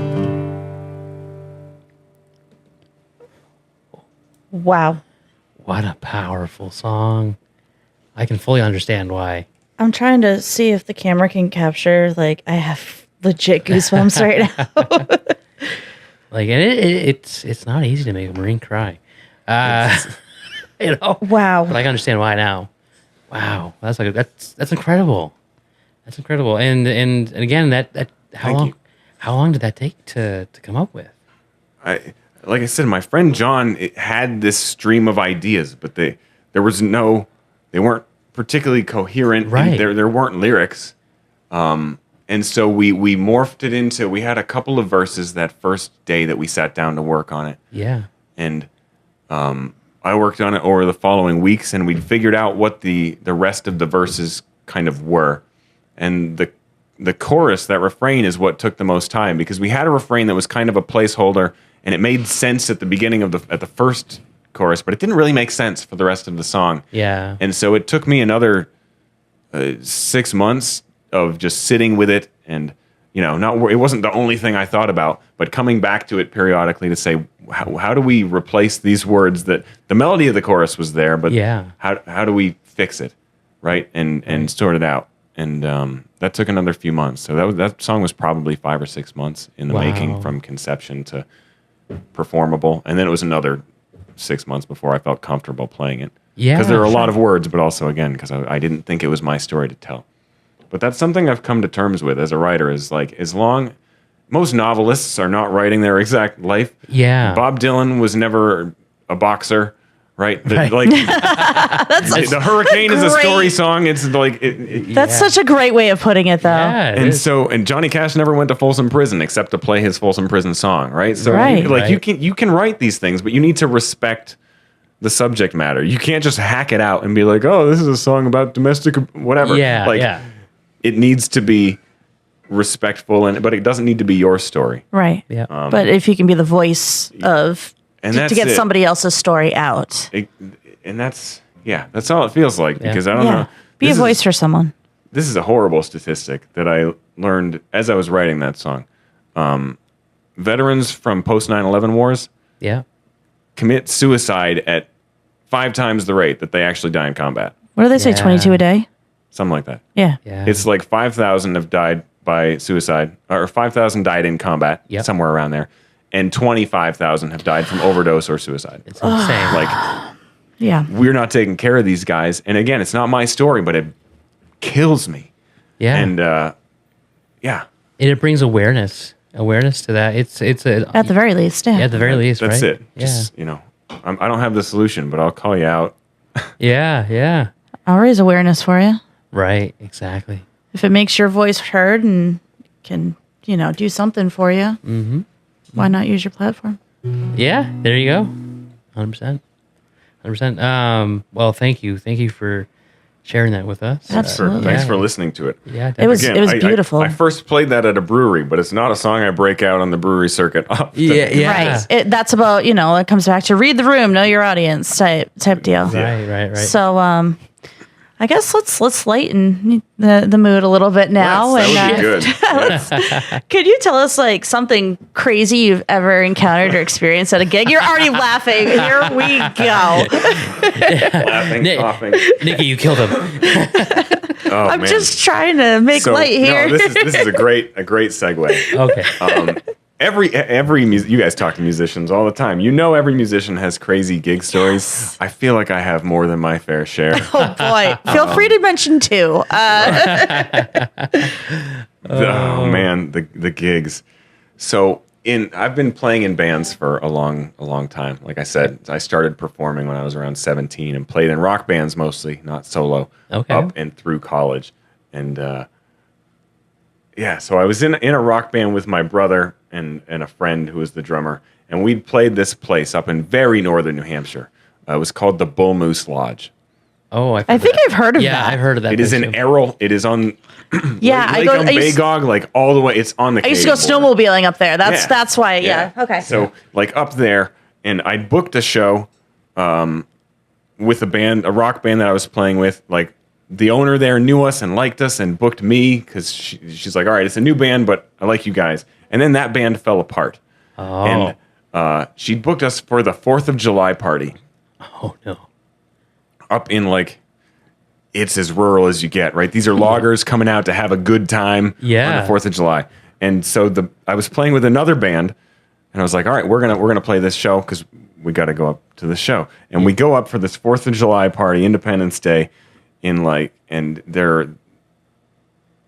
Wow.
What a powerful song. I can fully understand why.
I'm trying to see if the camera can capture, like, I have legit goosebumps right now.
Like, and it's not easy to make a Marine cry. You know?
Wow.
But I can understand why now. Wow. That's incredible. That's incredible. And again, that how long did that take to come up with?
Like I said, my friend John had this stream of ideas, but they weren't particularly coherent.
Right.
There weren't lyrics. And so we morphed it into, we had a couple of verses that first day that we sat down to work on it.
Yeah.
And I worked on it over the following weeks, and we figured out what the rest of the verses kind of were. And the chorus, that refrain, is what took the most time, because we had a refrain that was kind of a placeholder, and it made sense at the beginning of at the first chorus, but it didn't really make sense for the rest of the song.
Yeah.
And so it took me another 6 months of just sitting with it, and it wasn't the only thing I thought about, but coming back to it periodically to say, how do we replace these words? That the melody of the chorus was there, but how do we fix it, right? And sort it out. And that took another few months. So that song was probably 5 or 6 months in the making, from conception to performable, and then it was another 6 months before I felt comfortable playing it.
Yeah,
because there are a lot of words, but also again because I didn't think it was my story to tell. But that's something I've come to terms with as a writer, is like, as long, most novelists are not writing their exact life.
Yeah.
Bob Dylan was never a boxer, right? Like the Hurricane is a story song. It's like
that's such a great way of putting it, though.
Yeah,
and Johnny Cash never went to Folsom Prison except to play his Folsom Prison song, right? So you can write these things, but you need to respect the subject matter. You can't just hack it out and be like, oh, this is a song about domestic whatever.
Yeah.
it needs to be respectful, but it doesn't need to be your story.
Right.
Yeah.
But if you can be the voice of to get somebody else's story out.
And that's all it feels like, because I don't know.
Be a voice for someone.
This is a horrible statistic that I learned as I was writing that song. Veterans from post 9/11 wars commit suicide at 5 times the rate that they actually die in combat.
What do they say, 22 a day?
Something like that.
Yeah.
It's like 5,000 have died by suicide, or 5,000 died in combat, somewhere around there, and 25,000 have died from overdose or suicide.
It's insane.
Like, we're not taking care of these guys. And again, it's not my story, but it kills me. Yeah. And
it brings awareness to that. It's
at the very least. Yeah.
At the very least,
that's
right?
it. Just, I don't have the solution, but I'll call you out.
Yeah.
I'll raise awareness for you.
Right. Exactly.
If it makes your voice heard and can, do something for you, why not use your platform?
Yeah. There you go. 100%. 100%. Well, thank you. Thank you for sharing that with us.
Absolutely.
Thanks for listening to it.
Yeah,
it was beautiful.
I first played that at a brewery, but it's not a song I break out on the brewery circuit.
Yeah.
Right. That's about, it comes back to read the room, know your audience type deal.
Right.
So, I guess let's lighten the mood a little bit now.
That would be good.
Could you tell us something crazy you've ever encountered or experienced at a gig? You're already laughing. Here we go.
Laughing, coughing.
Nikki, you killed him.
I'm just trying to make light here.
No, this is a great segue.
Okay.
Every you guys talk to musicians all the time. Every musician has crazy gig stories. I feel like I have more than my fair share.
Oh boy! Feel free to mention 2.
Oh man, the gigs. So I've been playing in bands for a long time. Like I said, I started performing when I was around 17 and played in rock bands mostly, not solo.
Okay.
Up and through college, and so I was in a rock band with my brother and a friend who was the drummer, and we'd played this place up in very northern New Hampshire. It was called the Bull Moose Lodge.
Oh,
I think I've heard of that.
Yeah, I've heard of that.
It is in Errol. It is on Lake Bagog, all the way. It's on the.
I used to go snowmobiling up there. That's why. Yeah. Okay.
So up there, and I booked a show with a rock band that I was playing with. The owner there knew us and liked us and booked me because she's like, all right, it's a new band, but I like you guys. And then that band fell apart.
Oh.
And she booked us for the 4th of July party.
Oh, no.
Up in it's as rural as you get, right? These are loggers coming out to have a good time on the 4th of July. And so I was playing with another band, and I was like, all right, we're gonna play this show because we got to go up to the show. And we go up for this 4th of July party, Independence Day. And the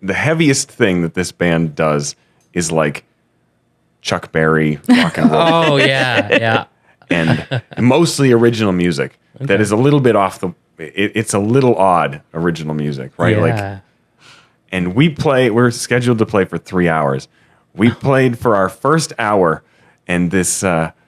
heaviest thing that this band does is Chuck Berry rock and roll.
Oh yeah.
And mostly original music that is a little bit off it's a little odd original music, right?
Yeah.
And we're scheduled to play for 3 hours. We played for our first hour, and this 6'3"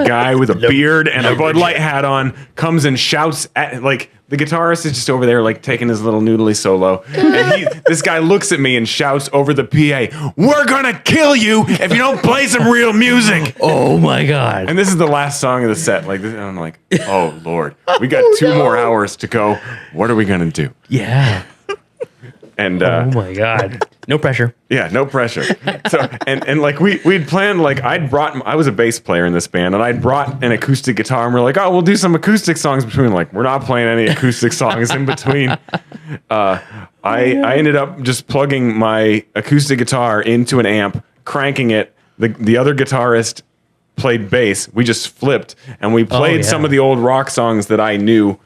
guy with a beard and a Bud Light hat on comes and shouts at the guitarist is just over there taking his little noodly solo, and this guy looks at me and shouts over the PA, "We're gonna kill you if you don't play some real music."
Oh my god!
And this is the last song of the set. And I'm like, oh Lord, we got 2 more hours to go. What are we gonna do?
Yeah.
And
oh my god, no pressure.
Yeah, no pressure. So and we'd planned I was a bass player in this band, and I'd brought an acoustic guitar, and we're like, oh, we'll do some acoustic songs between. We're not playing any acoustic songs in between. I ended up just plugging my acoustic guitar into an amp, cranking it. The other guitarist played bass. We just flipped, and we played some of the old rock songs that I knew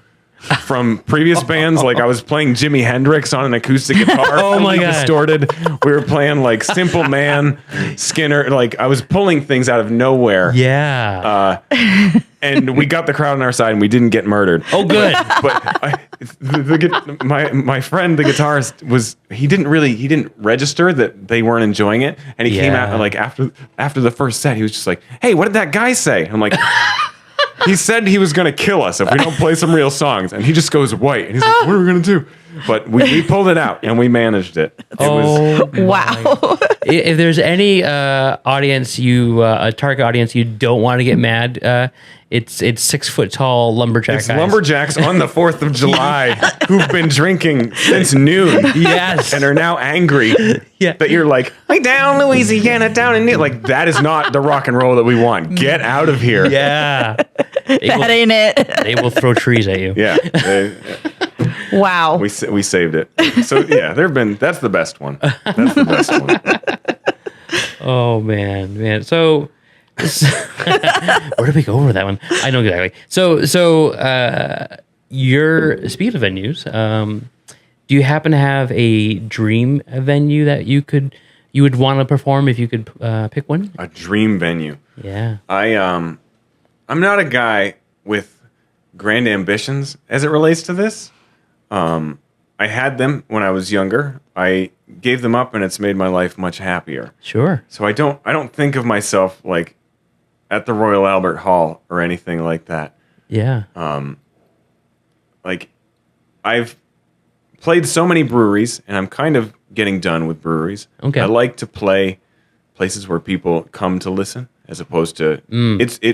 from previous bands. I was playing Jimi Hendrix on an acoustic guitar.
Oh my god,
distorted. We were playing Simple Man, Skinner. I was pulling things out of nowhere.
Yeah.
And we got the crowd on our side, and we didn't get murdered.
Oh, good.
But my friend, the guitarist, he didn't register that they weren't enjoying it, and he came out after the first set, he was just like, "Hey, what did that guy say?" I'm like, he said he was going to kill us if we don't play some real songs. And he just goes white. And he's like, what are we going to do? But we pulled it out and we managed it.
Wow.
If there's any audience a target audience you don't want to get mad, it's 6 foot tall lumberjack
It's
guys.
lumberjacks on the 4th of July who've been drinking since noon.
Yes.
And are now angry that you're like, way down Louisiana, down in like, that is not the rock and roll that we want. Get out of here.
Yeah.
That ain't it.
They will throw trees at you.
Yeah.
Wow.
We saved it. So yeah, that's the best one. That's the best one.
Oh man. So where did we go over that one? I know exactly. So your speaking of venues, do you happen to have a dream venue that you would want to perform if you could pick one?
A dream venue.
Yeah.
I'm not a guy with grand ambitions as it relates to this. I had them when I was younger. I gave them up and it's made my life much happier.
Sure.
So I don't think of myself like at the Royal Albert Hall or anything like that.
Yeah.
Like I've played so many breweries and I'm kind of getting done with breweries.
Okay.
I like to play places where people come to listen as opposed to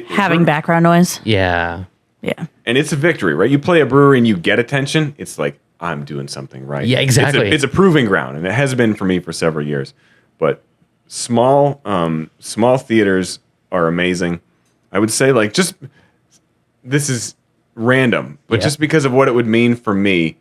having background noise.
Yeah.
Yeah.
And it's a victory, right? You play a brewery and you get attention. It's like, I'm doing something right.
Yeah, exactly.
It's a proving ground, and it has been for me for several years. But small theaters are amazing. I would say, like, just this is random, but just because of what it would mean for me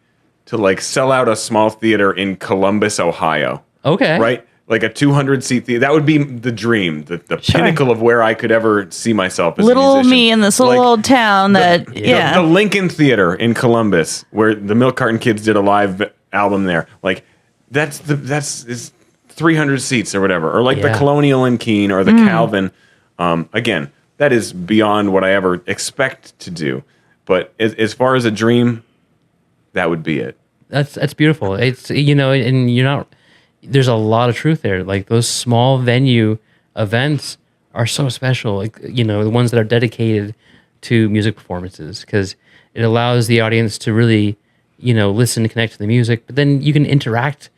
to like sell out a small theater in Columbus, Ohio.
Okay.
Right? Like a 200-seat theater. That would be the dream, the pinnacle of where I could ever see myself as a musician.
Me in this little old town
the Lincoln Theater in Columbus, where the Milk Carton Kids did a live album there. Like that's 300 seats or whatever, or like the Colonial in Keene or the Calvin. Again, that is beyond what I ever expect to do. But as far as a dream, that would be it.
That's beautiful. It's and you're not. There's a lot of truth there. Like those small venue events are so special. Like the ones that are dedicated to music performances, because it allows the audience to really listen and connect to the music. But then you can interact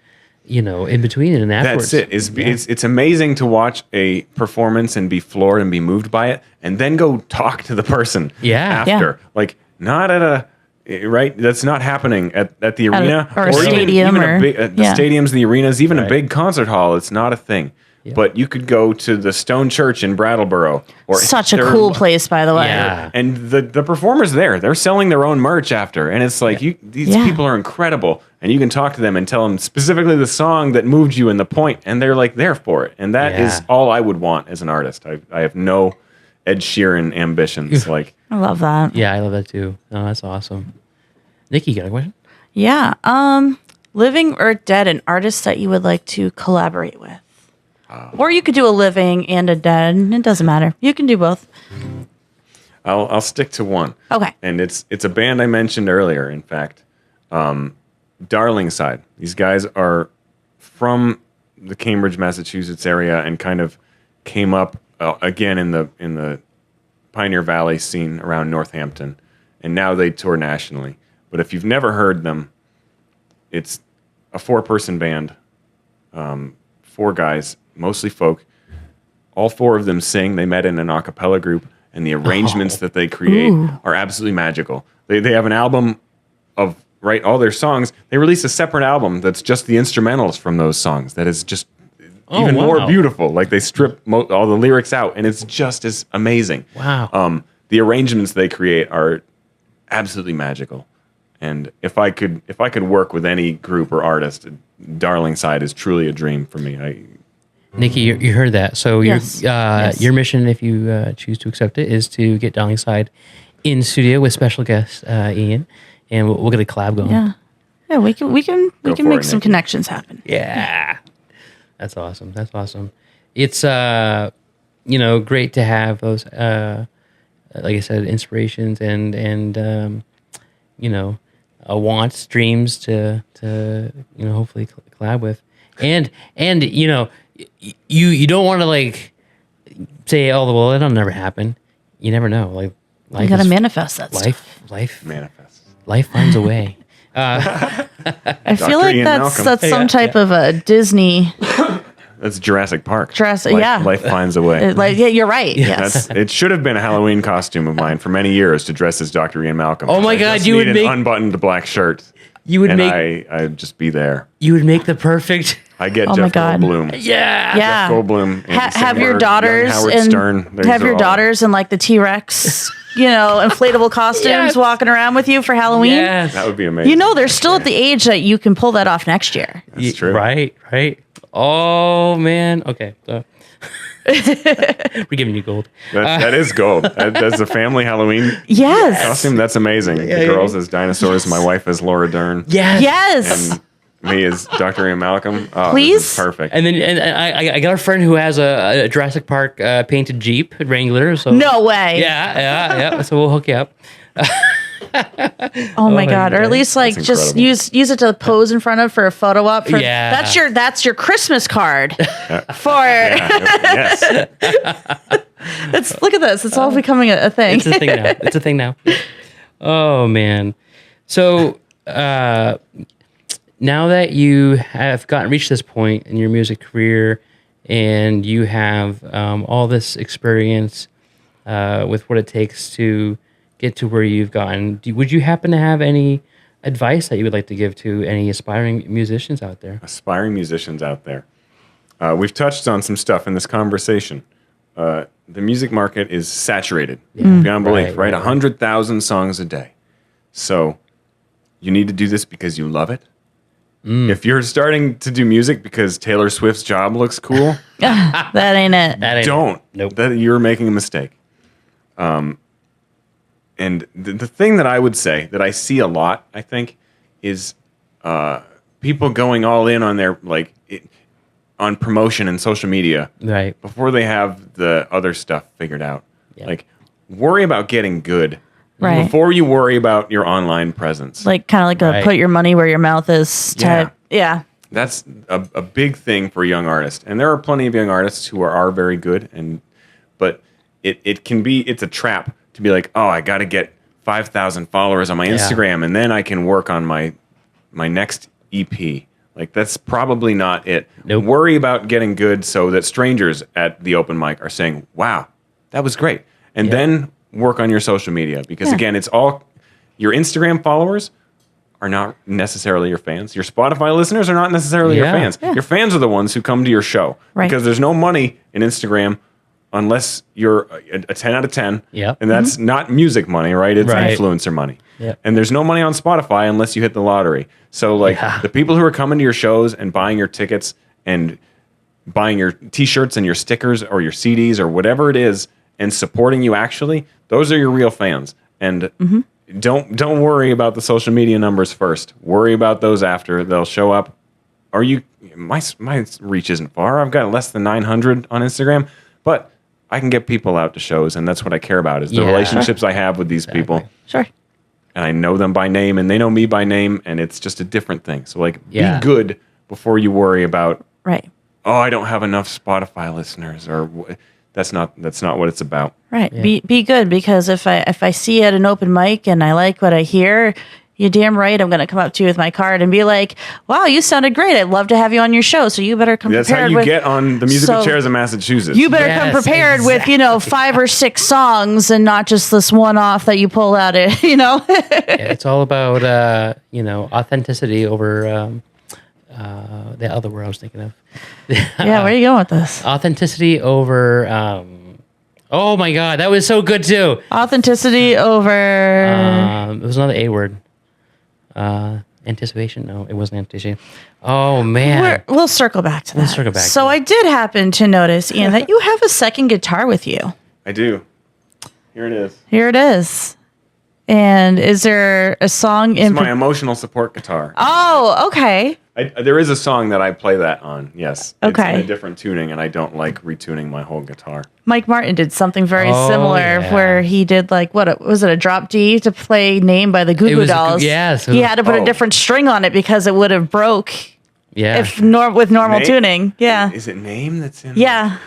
in between and afterwards.
That's it. It's amazing to watch a performance and be floored and be moved by it, and then go talk to the person after. Like not at a. Right, that's not happening at the arena
or a stadium
even the stadiums, the arenas, even a big concert hall. It's not a thing. Yeah. But you could go to the Stone Church in Brattleboro, or
such a cool place, by the way.
Yeah.
And the performers there, they're selling their own merch after, and it's like these people are incredible, and you can talk to them and tell them specifically the song that moved you and the point, and they're like there for it. And that is all I would want as an artist. I have no Ed Sheeran ambitions. Like
I love that.
Yeah, I love that too. Oh, that's awesome. Nikki, you got a question?
Yeah. Living or dead, an artist that you would like to collaborate with. Or you could do a living and a dead. It doesn't matter. You can do both.
I'll stick to one.
Okay.
And it's a band I mentioned earlier, in fact. Darlingside. These guys are from the Cambridge, Massachusetts area and kind of came up again in the Pioneer Valley scene around Northampton. And now they tour nationally. But if you've never heard them, it's a 4-person band, 4 guys, mostly folk. All 4 of them sing. They met in an a cappella group, and the arrangements that they create are absolutely magical. They have an album of all their songs. They release a separate album that's just the instrumentals from those songs. That is just even more beautiful. Like they strip all the lyrics out, and it's just as amazing.
Wow.
The arrangements they create are absolutely magical. And if I could work with any group or artist, Darlingside is truly a dream for me.
Nikki, you heard that. So your mission, if you choose to accept it, is to get Darlingside in studio with special guest Ian, and we'll get a collab going.
Yeah, we can make some connections happen.
Yeah, that's awesome. It's great to have those like I said, inspirations and wants, dreams to hopefully collab with, and you don't want to like say, oh well, that'll never happen. You never know. Like
You gotta manifest that stuff.
Life finds a way.
I feel like that's some type of a Disney.
That's Jurassic Park.
Life
finds a way.
You're right. Yes.
It should have been a Halloween costume of mine for many years to dress as Dr. Ian Malcolm.
Oh my God, you would
make
make
an unbuttoned black shirt.
You would make.
I'd just be there.
You would make the perfect.
I get Jeff Goldblum.
Yeah.
Jeff Goldblum.
Have your daughters in like the T-Rex, inflatable costumes walking around with you for Halloween.
Yes.
That would be amazing.
They're still at the age that you can pull that off next year.
That's true.
Right. Oh man. Okay. We're giving you gold.
That is gold. That's a family Halloween costume. That's amazing. The girls as dinosaurs. My wife as Laura Dern.
Yes.
And me as Dr. Ian Malcolm. Oh,
Please.
This is perfect.
And then I got a friend who has a Jurassic Park painted Jeep Wrangler. So
no way.
Yeah. So we'll hook you up.
Oh my God. Or at least just use it to pose in front of for a photo op. That's your Christmas card for.
Yes.
Look at this. It's all becoming a thing.
It's a thing now. Oh man. So now that you have reached this point in your music career and you have all this experience with what it takes to get to where you've gotten, would you happen to have any advice that you would like to give to any aspiring musicians out there?
We've touched on some stuff in this conversation. The music market is saturated beyond belief, right? 100,000 songs a day. So you need to do this because you love it. If you're starting to do music because Taylor Swift's job looks cool,
that ain't it.
Don't.
Nope.
You're making a mistake. And the thing that I would say that I see a lot, I think, is people going all in on their on promotion and social media before they have the other stuff figured out. Yeah. Worry about getting good before you worry about your online presence.
Kind of a put your money where your mouth is type. Yeah.
That's a big thing for young artists, and there are plenty of young artists who are very good, but it's a trap to be like, oh, I got to get 5,000 followers on my Instagram, and then I can work on my next EP. That's probably not it.
Nope.
Worry about getting good so that strangers at the open mic are saying, wow, that was great. And then work on your social media, because again, it's all your Instagram followers are not necessarily your fans. Your Spotify listeners are not necessarily your fans. Yeah. Your fans are the ones who come to your show, because there's no money in Instagram unless you're a 10 out of 10.
Yep.
And that's not music money, right? It's influencer money.
Yep.
And there's no money on Spotify unless you hit the lottery. So the people who are coming to your shows and buying your tickets and buying your t-shirts and your stickers or your CDs or whatever it is and supporting you actually, those are your real fans. And don't worry about the social media numbers first. Worry about those after. They'll show up. My reach isn't far. I've got less than 900 on Instagram, but I can get people out to shows, and that's what I care about, is the relationships I have with these people.
Sure.
And I know them by name, and they know me by name, and it's just a different thing. So, be good before you worry about, oh, I don't have enough Spotify listeners, or that's not what it's about.
Right. Yeah. Be good, because if I see you at an open mic and I like what I hear, you're damn right I'm going to come up to you with my card and be like, wow, you sounded great. I'd love to have you on your show. So you better come prepared.
That's how you get on the musical chairs of Massachusetts.
You better come prepared with, 5 or 6 songs and not just this one off that you pull out it,
It's all about, authenticity over the other word I was thinking of.
Yeah, where are you going with this?
Authenticity over, oh my God, that was so good too.
Authenticity over.
It was another A word. Anticipation? No, it wasn't anticipation. Oh man,
we'll circle back to that. So I did happen to notice, Ian, that you have a second guitar with you.
I do. Here it
is. And is there a song
it's my emotional support guitar.
Oh, okay.
There is a song that I play that on. Yes.
Okay.
It's in a different tuning, and I don't like retuning my whole guitar.
Mike Martin did something very similar where he did what was it, a drop D to play Name by the Goo Goo Dolls.
So
he had to put a different string on it because it would have broke with normal tuning. Yeah.
Is it Name that's in
Yeah.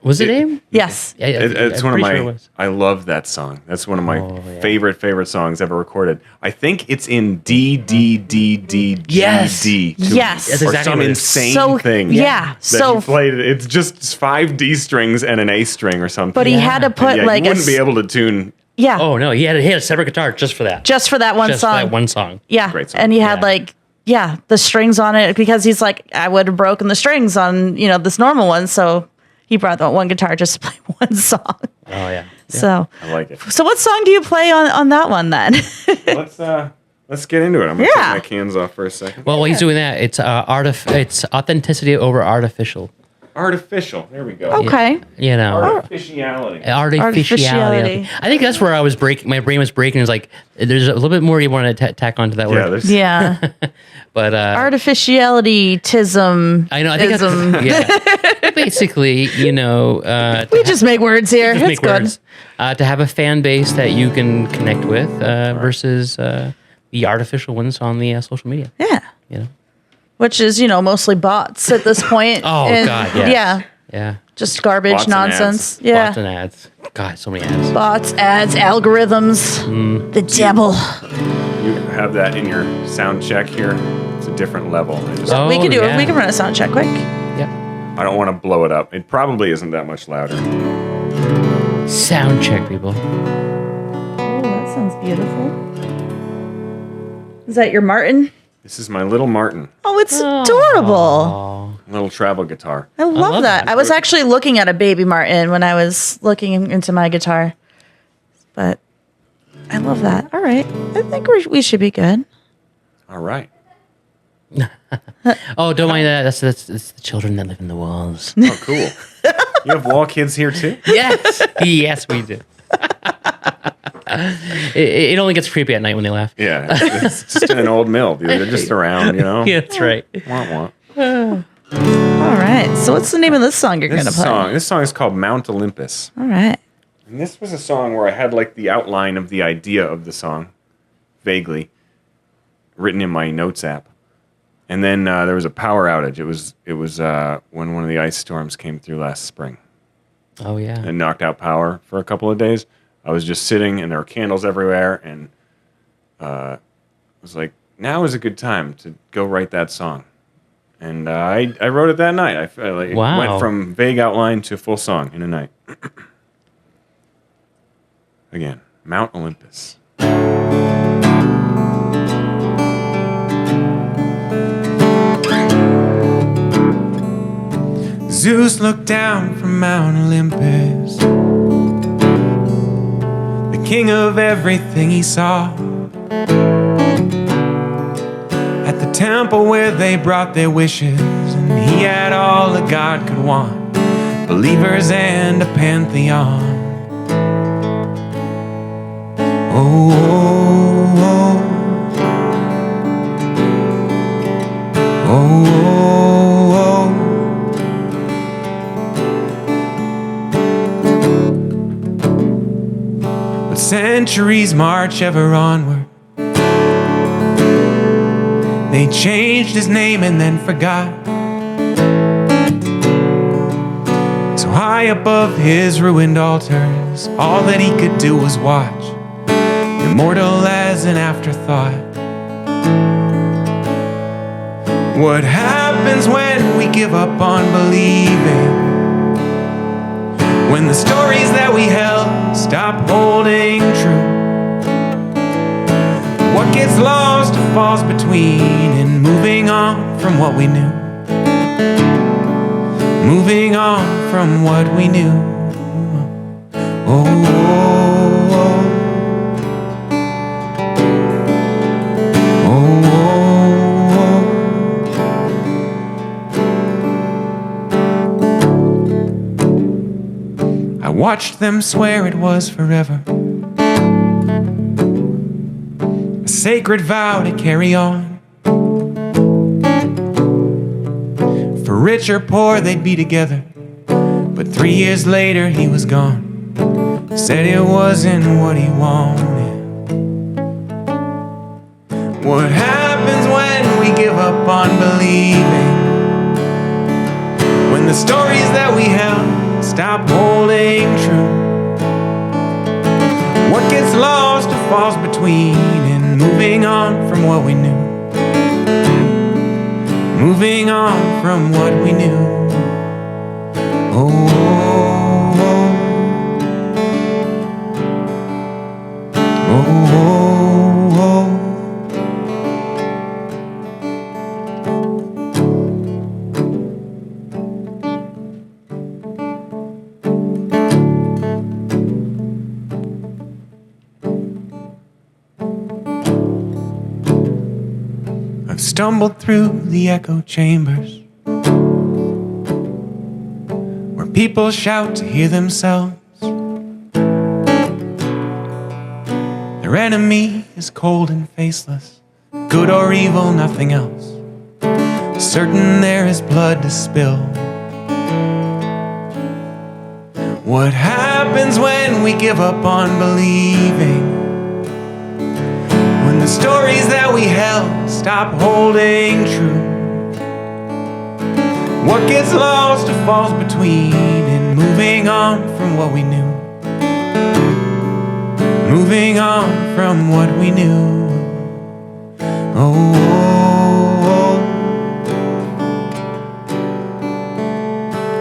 Was it him?
Yes.
Yeah,
It's one of my.
Sure
I love that song. That's one of my favorite songs ever recorded. I think it's in D D D D G
Yes.
D.
Yes.
That's
Or
exactly
some
what it is.
insane thing.
Yeah.
That he played. It's just 5 D strings and an A string or something.
But he had to put
you
like
wouldn't be able to tune.
Yeah.
Oh no, he had a separate guitar just for that.
Just for that one
Just
song.
for that one song.
Yeah.
Great song.
And he had
Yeah.
the strings on it because he's like, I would have broken the strings on, this normal one. So he brought that one guitar just to play one song.
Oh yeah.
So
I like it.
So what song do you play on that one then?
Let's get into it. I'm gonna take my cans off for a second.
Well, while he's doing that, it's it's authenticity over artificial.
Artificial. There we go.
Okay.
You know.
Artificiality.
Artificiality. I think that's where I was breaking. My brain was breaking. It's like there's a little bit more you want to tack onto that word.
Yeah.
But
artificiality-tism.
I know. I think that's, basically, we
just make words here. It's good.
Words, to have a fan base that you can connect with versus the artificial ones on the social media.
Yeah. Which is, mostly bots at this point.
Oh, God, yes.
Yeah. Just garbage,
Bots and
nonsense.
ads.
Yeah.
Bots and ads. God, so many ads.
Bots, ads, algorithms. The devil.
You have that in your sound check here. It's a different level.
We can do it. We can run a sound check quick.
Yeah.
I don't want to blow it up. It probably isn't that much louder.
Sound check, people.
Oh, that sounds beautiful. Is that your Martin?
This is my little Martin.
Oh, it's adorable.
Little travel guitar.
I love that. I was actually looking at a baby Martin when I was looking into my guitar. But I love that. All right. I think we should be good.
All right.
Oh, don't mind that. That's the children that live in the walls.
Oh, cool. You have wall kids here too?
Yes. Yes, we do. It only gets creepy at night when they laugh.
Yeah. It's just in an old mill. Dude. They're just around,
Yeah, that's right.
Wah, wah.
All right. So what's the name of this song you're going to play?
This song is called Mount Olympus.
All right.
And this was a song where I had like the outline of the idea of the song, vaguely, written in my notes app. And then there was a power outage. It was when one of the ice storms came through last spring.
Oh, yeah.
And knocked out power for a couple of days. I was just sitting, and there were candles everywhere, and I was like, now is a good time to go write that song. And I wrote it that night. I went from vague outline to full song in a night. Again, Mount Olympus. Zeus looked down from Mount Olympus, the king of everything he saw. At the temple where they brought their wishes, and he had all a god could want, believers and a pantheon. Oh, oh, oh, oh, oh, oh. But centuries march ever onward. They changed his name and then forgot. So high above his ruined altars, all that he could do was watch, immortal as an afterthought. What happens when we give up on believing? When the stories that we held stop holding true? What gets lost or falls between, and moving on from what we knew? Moving on from what we knew. Oh, oh, oh, oh, oh. I watched them swear it was forever, a sacred vow to carry on. For rich or poor, they'd be together. But 3 years later, he was gone. Said it wasn't what he wanted. What happens when we give up on believing? When the stories that we held
stop holding true. What gets lost or falls between, and moving on from what we knew. Moving on from what we knew. Oh, oh, oh, oh. I've stumbled through the echo chambers where people shout to hear themselves. Their enemy is cold and faceless, good or evil, nothing else. Certain there is blood to spill. What happens when we give up on believing? When the stories that we held stop holding true. What gets lost or falls between, and moving on from what we knew. Moving on from what we knew. Oh, oh,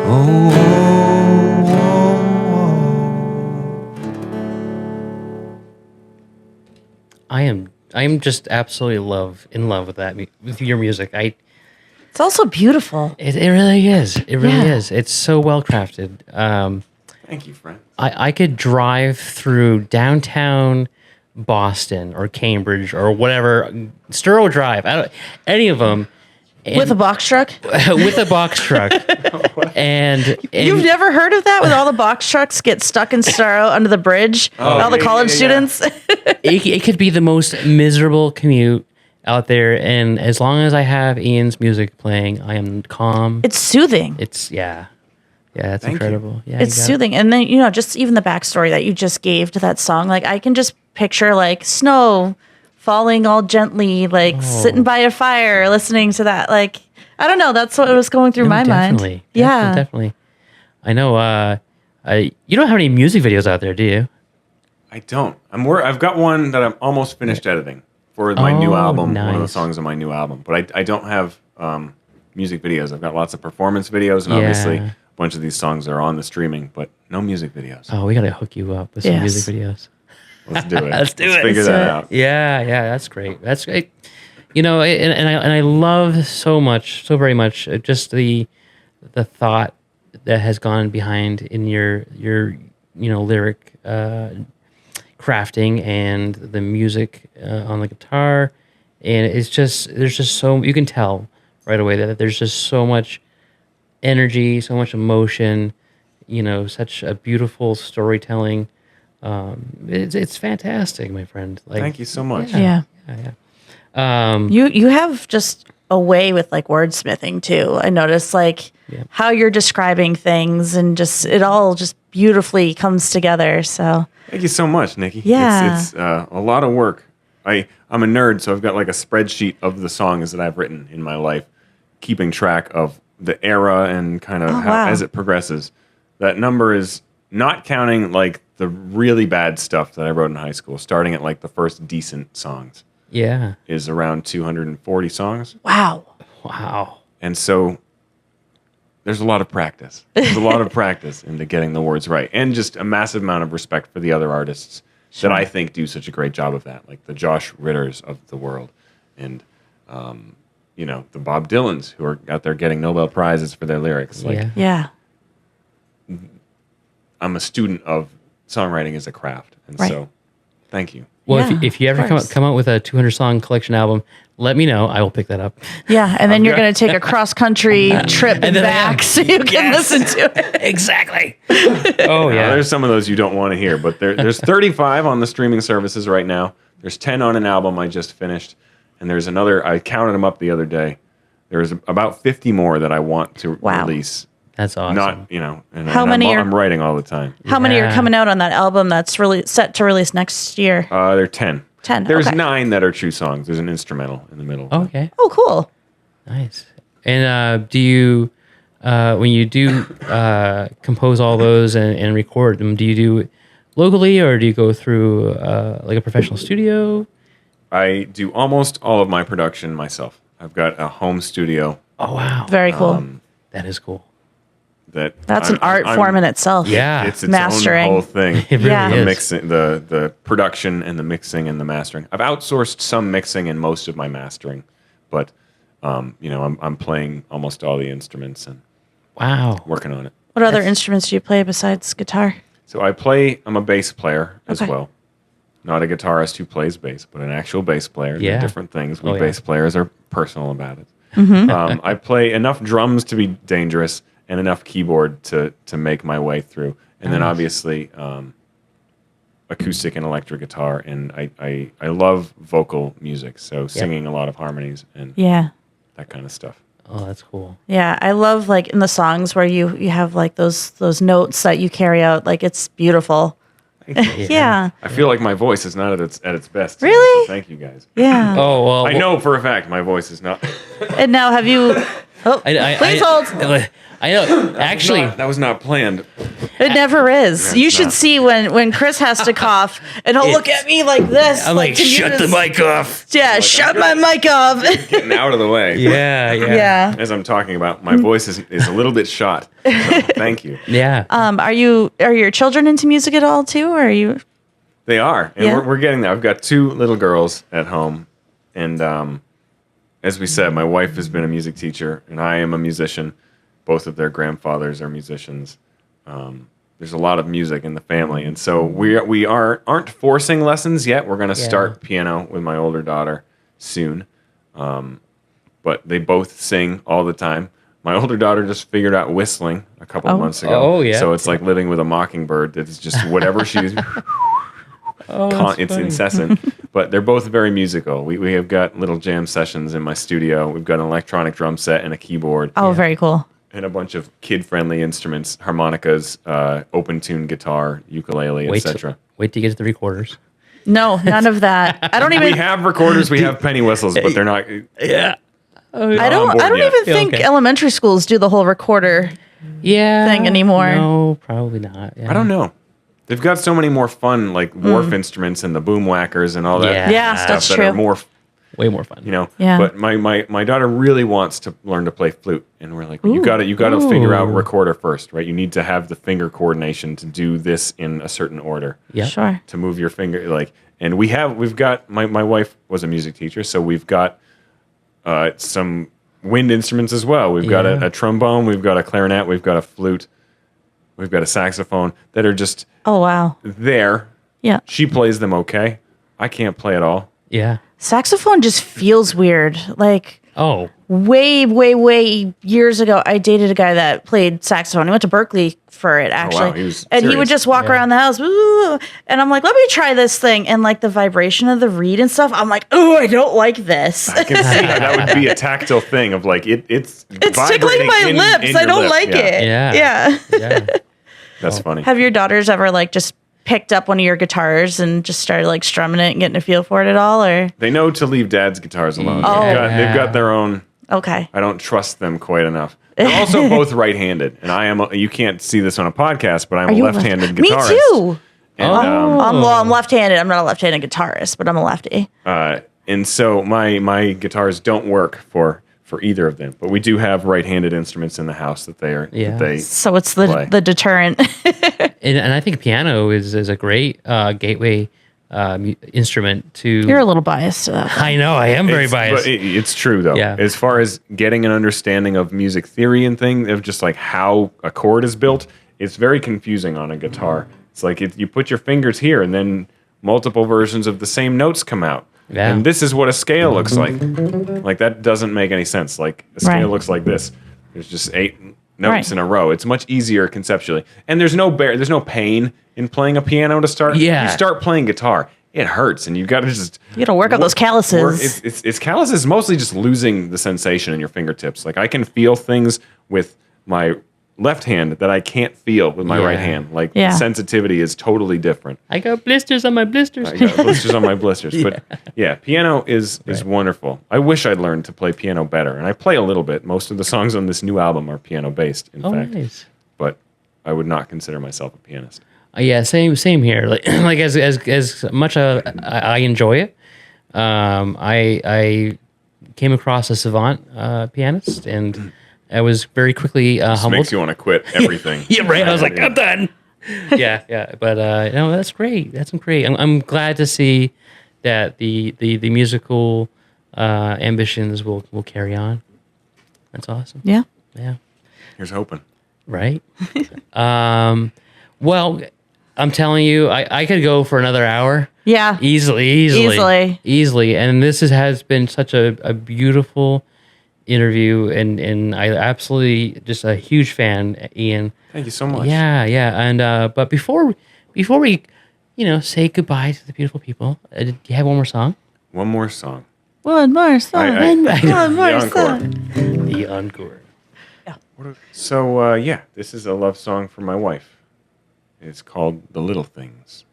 oh, oh, oh.
I am just absolutely in love with that, with your music.
It's also beautiful.
It really is. It really is. It's so well crafted.
Thank you, friend.
I could drive through downtown Boston or Cambridge or whatever, Sturrow Drive, any of them.
With a box truck?
With a box truck. and
You've never heard of that? With all the box trucks get stuck in Sturrow under the bridge? All the college students?
It could be the most miserable commute out there, and as long as I have Ian's music playing, I am calm.
It's soothing.
It's it's
Thank
incredible.
You. Yeah, it's soothing. And then, just even the backstory that you just gave to that song, like I can just picture like snow falling all gently, like sitting by a fire, listening to that. Like, I don't know, that's what was going through my mind. Yeah.
Definitely. I know, you don't have any music videos out there, do you?
I don't. I've got one that I'm almost finished editing for my new album, one of the songs on my new album. But I don't have music videos. I've got lots of performance videos, and obviously a bunch of these songs are on the streaming, but no music videos.
Oh, we got to hook you up with some music videos.
Let's do it.
Let's
figure that out.
Yeah, that's great. That's great. And I love so very much just the thought that has gone behind in your lyric crafting and the music on the guitar, and there's just so you can tell right away that there's just so much energy, so much emotion, such a beautiful storytelling. It's fantastic, my friend.
Thank you so much.
Yeah. You have just a way with like wordsmithing too. I notice how you're describing things, and just it all just beautifully comes together. So
thank you so much, Nikki.
Yeah,
it's a lot of work. I'm a nerd, so I've got like a spreadsheet of the songs that I've written in my life, keeping track of the era and kind of as it progresses. That number is not counting like the really bad stuff that I wrote in high school, starting at like the first decent songs.
Yeah.
Is around 240 songs.
Wow.
And so there's a lot of practice. There's a lot of practice into getting the words right, and just a massive amount of respect for the other artists that I think do such a great job of that, like the Josh Ritters of the world, and the Bob Dylans who are out there getting Nobel Prizes for their lyrics.
Yeah.
I'm a student of songwriting as a craft, and so thank you.
Well, if you ever come out with a 200-song collection album, let me know. I will pick that up.
Yeah, and then you're going to take a cross-country trip back so you can listen to it.
Exactly.
Oh, yeah. There's some of those you don't want to hear, but there's 35 on the streaming services right now. There's 10 on an album I just finished, and there's another, I counted them up the other day. There's about 50 more that I want to release.
That's awesome.
I'm writing all the time.
How many are coming out on that album that's really set to release next year?
There are 10.
10.
There's 9 that are true songs. There's an instrumental in the middle.
Okay.
Oh, cool.
Nice. And do you when you do compose all those and record them, do you do it locally or do you go through like a professional studio?
I do almost all of my production myself. I've got a home studio.
Oh wow,
Very cool.
that is cool.
That's an art form in itself.
Yeah,
it's
mastering.
own whole thing.
It really
Yeah.
The
is.
mixing, the production, and the mixing and the mastering. I've outsourced some mixing and most of my mastering, but I'm playing almost all the instruments and
Wow.
working on it.
What other instruments do you play besides guitar?
So I'm a bass player as well. Not a guitarist who plays bass, but an actual bass player.
Yeah.
They're different things. We
Oh, yeah.
bass players are personal about it.
Mm-hmm.
I play enough drums to be dangerous and enough keyboard to make my way through. And then obviously acoustic and electric guitar. And I love vocal music, so singing a lot of harmonies and
Yeah.
that kind of stuff.
Oh, that's cool.
Yeah, I love like in the songs where you have like those notes that you carry out. Like it's beautiful. Yeah.
I feel like my voice is not at its best today,
Really?
so thank you guys.
Yeah.
Oh well,
I know for a fact my voice is not.
And now have you? Oh, please hold.
I know. Actually,
that was not planned.
It never is.
Yeah,
You
it's
should
not.
see when Chris has to cough and he'll look at me like this.
I'm like,
to
shut the
mute
mic off.
his- Yeah, shut my mic off.
Getting out of the way.
Yeah, yeah,
Yeah.
As I'm talking about, my voice is a little bit shot. So thank you.
yeah.
Are your children into music at all too, or are you?
They are, and
Yeah.
we're getting there. I've got 2 little girls at home, and as we said, my wife has been a music teacher, and I am a musician. Both of their grandfathers are musicians. There's a lot of music in the family, and so we aren't forcing lessons yet. We're going to start piano with my older daughter soon, but they both sing all the time. My older daughter just figured out whistling a couple of months ago.
Oh, yeah.
So it's like living with a mockingbird. It's just whatever she's. It's incessant, but they're both very musical. We have got little jam sessions in my studio. We've got an electronic drum set and a keyboard.
Oh, very cool.
And a bunch of kid-friendly instruments, harmonicas, open tune guitar, ukulele, etc.
Wait to get to the recorders.
No, none of that. I don't even.
We have recorders, we have penny whistles, but they're not.
Yeah.
I don't
on board yet.
even think
Okay.
elementary schools do the whole recorder.
Yeah.
Thing anymore.
No, probably not. Yeah.
I don't know. They've got so many more fun, like wharf instruments and the boom whackers and all that.
Yeah.
Yeah,
stuff
that's
that
true.
are more,
Way more fun.
Yeah.
But my daughter really wants to learn to play flute, and we're like, you got to figure out recorder first, right? You need to have the finger coordination to do this in a certain order.
Yeah.
Sure.
To move your finger, like, and we've got my wife was a music teacher, so we've got some wind instruments as well. We've got a trombone, we've got a clarinet, we've got a flute, we've got a saxophone that are just
Oh wow.
there.
Yeah.
She plays them okay. I can't play at all.
Yeah.
Saxophone just feels weird. Like
Oh.
way years ago, I dated a guy that played saxophone. He went to Berkeley for it, actually.
He was
and he would
serious.
just walk around the house, "Ooh," and I'm like, let me try this thing. And like the vibration of the reed and stuff, I'm like, oh, I don't like this.
I can see how that would be a tactile thing of like it's
It's tickling
vibrating
my
in
lips.
your
I don't
lip.
like it.
Yeah.
Yeah.
Yeah.
That's funny.
Have your daughters ever like just picked up one of your guitars and just started like strumming it and getting a feel for it at all? Or
They know to leave dad's guitars alone.
Oh.
They've got their own.
okay.
I don't trust them quite enough. They're also both right-handed, and you can't see this on a podcast, but I'm a
you
left-handed
Me
guitarist.
too.
And,
I'm left-handed. I'm not a left-handed guitarist, but I'm a lefty.
and so my guitars don't work for either of them, but we do have right-handed instruments in the house that they are.
Yeah.
That they
So it's
play.
the deterrent.
And I think piano is a great gateway instrument to.
You're a little biased to that.
I know I am very biased.
But it's true though.
Yeah.
As far as getting an understanding of music theory and thing of just like how a chord is built, it's very confusing on a guitar. It's like you put your fingers here and then multiple versions of the same notes come out.
Yeah.
And this is what a scale looks like. Like that doesn't make any sense. Like a scale
Right.
looks like this. There's just 8 notes
Right.
in a row. It's much easier conceptually. And there's no pain in playing a piano to start.
Yeah.
You start playing guitar, it hurts, and you got to just
You gotta work on those calluses.
It's calluses. Mostly just losing the sensation in your fingertips. Like I can feel things with my left hand that I can't feel with my right hand. Like the sensitivity is totally different.
I got blisters on my blisters.
I got blisters on my blisters. But yeah, piano is wonderful. I wish I'd learned to play piano better. And I play a little bit. Most of the songs on this new album are piano based, in fact. Nice. But I would not consider myself a pianist.
Yeah, same here. Like as much I enjoy it, I came across a savant pianist, and I was very quickly humbled.
Makes you want to quit everything.
Yeah, right. I was like, I'm done. yeah. But no, that's great. That's great. I'm glad to see that the musical ambitions will carry on. That's awesome.
Yeah.
Here's hoping.
Right. Well, I'm telling you, I could go for another hour.
Yeah.
Easily. And this has been such a beautiful interview, and I absolutely just a huge fan, Ian.
Thank you so much.
Yeah. And but before we, say goodbye to the beautiful people, do you have one more song?
One more song.
One more song.
The encore.
Yeah.
So this is a love song for my wife. It's called The Little Things.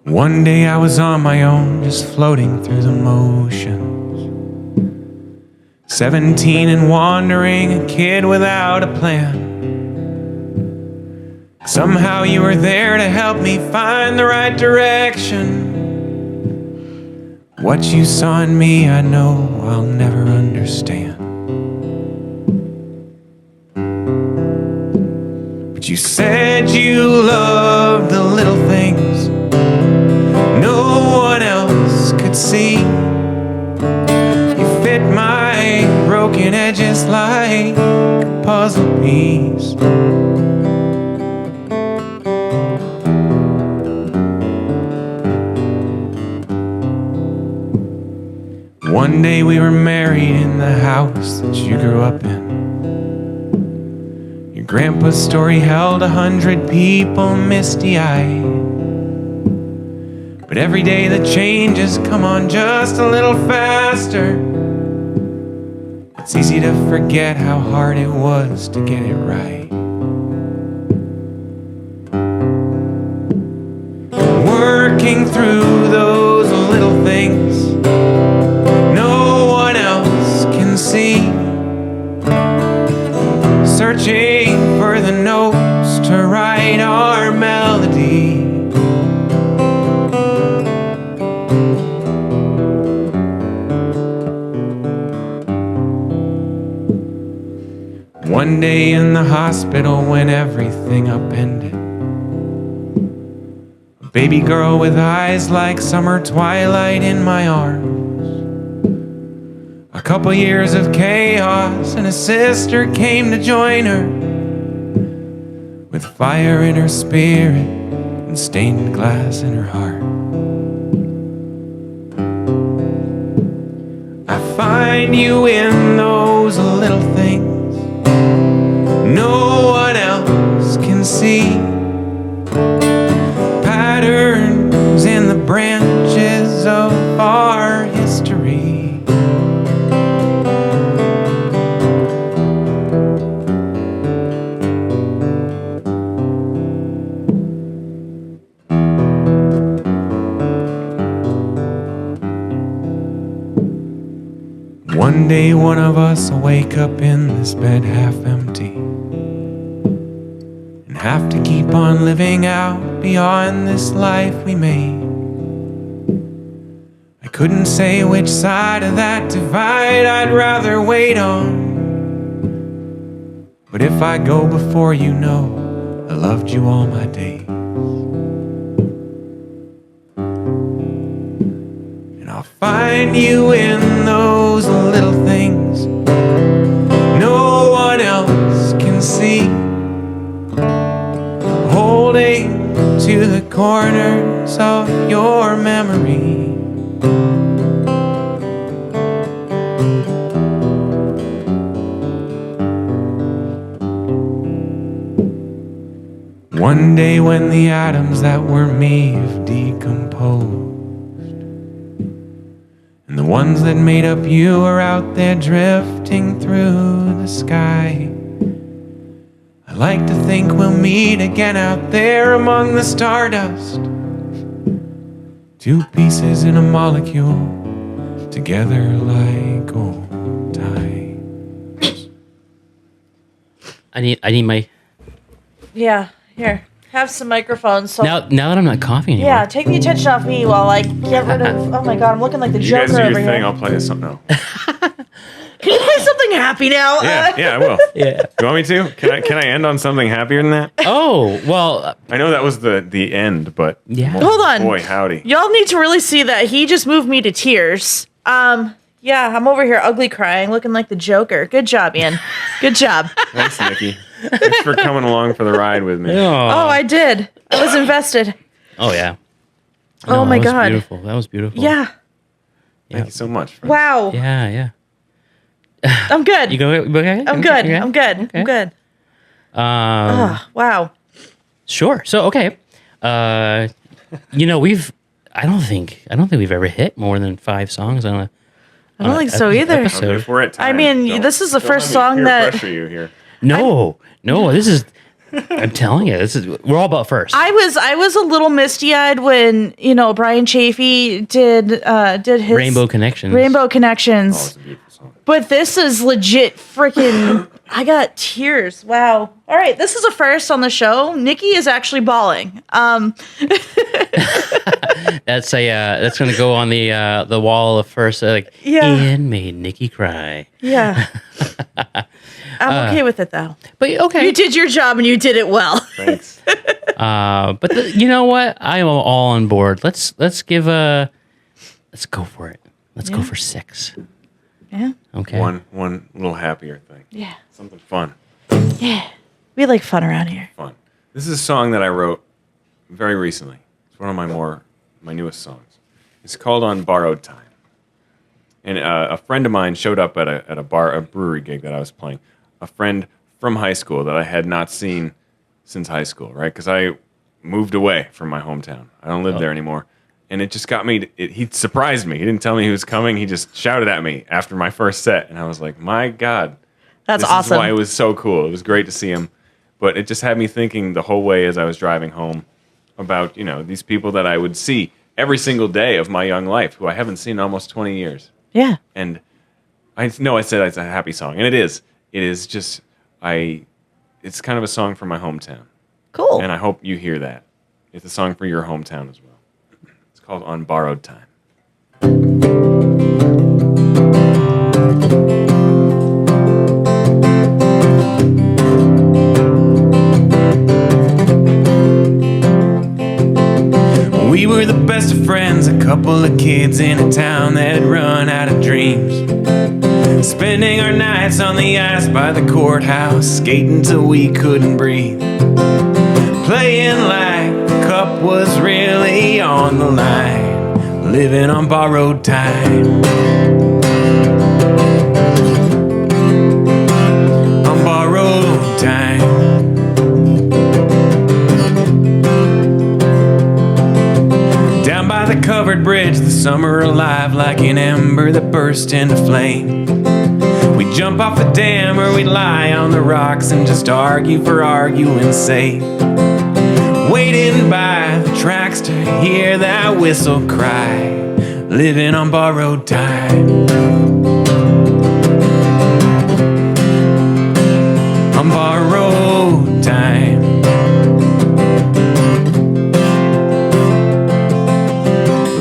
One day I was on my own, just floating through the motions. 17 and wandering, a kid without a plan. Somehow you were there to help me find the right direction. What you saw in me, I know I'll never understand. But you said you loved the little things no one else could see. You fit my broken edges like a puzzle piece. One day we were married in the house that you grew up in. Your grandpa's story held 100 people misty-eyed. But every day the changes come on just a little faster. It's easy to forget how hard it was to get it right. Working through those little things no one else can see. Searching for the notes to write our melody. One day in the hospital when everything upended, a baby girl with eyes like summer twilight in my arms. A couple years of chaos and a sister came to join her, with fire in her spirit and stained glass in her heart. I find you in those little things no one else can see. Patterns in the branches of our history. One day one of us will wake up in this bed half empty, and have to keep on living out beyond this life we made. I couldn't say which side of that divide I'd rather wait on, but if I go before you know I loved you all my days. And I'll find you in those little things no one else can see, holding to the corners of your memory. One day when the atoms that were me have decomposed, The ones that made up you are out there drifting through the sky. I like to think we'll meet again out there among the stardust. Two pieces in a molecule, together like old times.
I need my...
Yeah, here. Have some microphones. So
Now that I'm not coughing anymore.
yeah, take the attention off me while I get rid of... Oh my god, I'm looking like the
You
Joker
guys do
over
your
here.
thing, I'll play something else.
Can you play something happy now?
Yeah, I will.
Yeah.
You want me to? Can I end on something happier than that?
Oh, well,
I know that was the end, but
Yeah.
Hold on.
boy, howdy.
Y'all need to really see that. He just moved me to tears. Yeah, I'm over here ugly crying, looking like the Joker. Good job, Ian. Good job.
Thanks, Nikki. Thanks for coming along for the ride with me.
oh,
Oh, I did. I was invested.
oh yeah.
Oh my
that was
God.
Beautiful. That was beautiful.
Yeah.
Thank you so much. friends.
Wow.
Yeah.
I'm good.
You go okay?
I'm good.
Okay?
I'm good.
Okay.
I'm good. Wow.
Sure. So okay. I don't think we've ever hit more than 5 songs on a.
I don't think so either.
episode.
If we're at time,
I mean, this is the
don't
first
let me
song
peer
that-
pressure you here.
No, this is. I'm telling you, we're all about first.
I was a little misty-eyed when, Brian Chafee did his
Rainbow Connections.
Rainbow Connections.
Oh, it's a beautiful song.
But this is legit freaking. I got tears. Wow. All right, this is a first on the show. Nikki is actually bawling.
That's going to go on the wall of first.
Yeah.
Ian made Nikki cry.
Yeah. I'm okay with it though.
But okay.
You did your job and you did it well.
Thanks.
But you know what? I am all on board. Let's go for it. Let's go for 6.
Yeah.
Okay.
One little happier thing.
Yeah.
Something fun.
Yeah. We like fun around here.
Fun. This is a song that I wrote very recently. It's one of my newest songs. It's called On Borrowed Time. And a friend of mine showed up at a brewery gig that I was playing. A friend from high school that I had not seen since high school, right? Because I moved away from my hometown. I don't live there anymore. And it just got me, he surprised me. He didn't tell me he was coming. He just shouted at me after my first set. And I was like, my God.
That's
This
awesome.
is why it was so cool. It was great to see him. But it just had me thinking the whole way as I was driving home about, these people that I would see every single day of my young life, who I haven't seen in almost 20 years.
Yeah.
And I know I said it's a happy song, and it is. It is just, it's kind of a song for my hometown.
Cool.
And I hope you hear that. It's a song for your hometown as well. It's called On Borrowed Time. We were the best of friends, a couple of kids in a town that had run out of dreams. Spending our nights on the ice by the courthouse, skating till we couldn't breathe. Playing like the cup was really on the line, living on borrowed time. On borrowed time. Down by the covered bridge, the summer alive like an ember that burst into flame. We'd jump off the dam or we'd lie on the rocks and just argue for arguing's sake. Waiting by the tracks to hear that whistle cry, living on borrowed time. On borrowed time.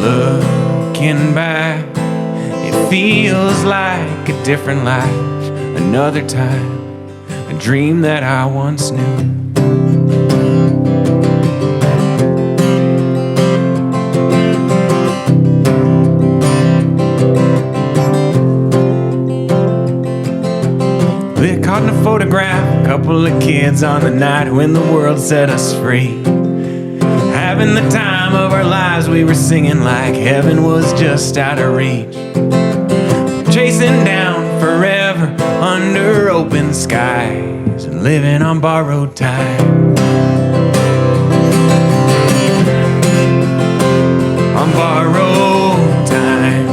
Looking back, it feels like a different life, another time, a dream that I once knew. We're caught in a photograph, a couple of kids on the night when the world set us free. Having the time of our lives, we were singing like heaven was just out of reach. Chasing down forever under open skies and living on borrowed time. On borrowed time.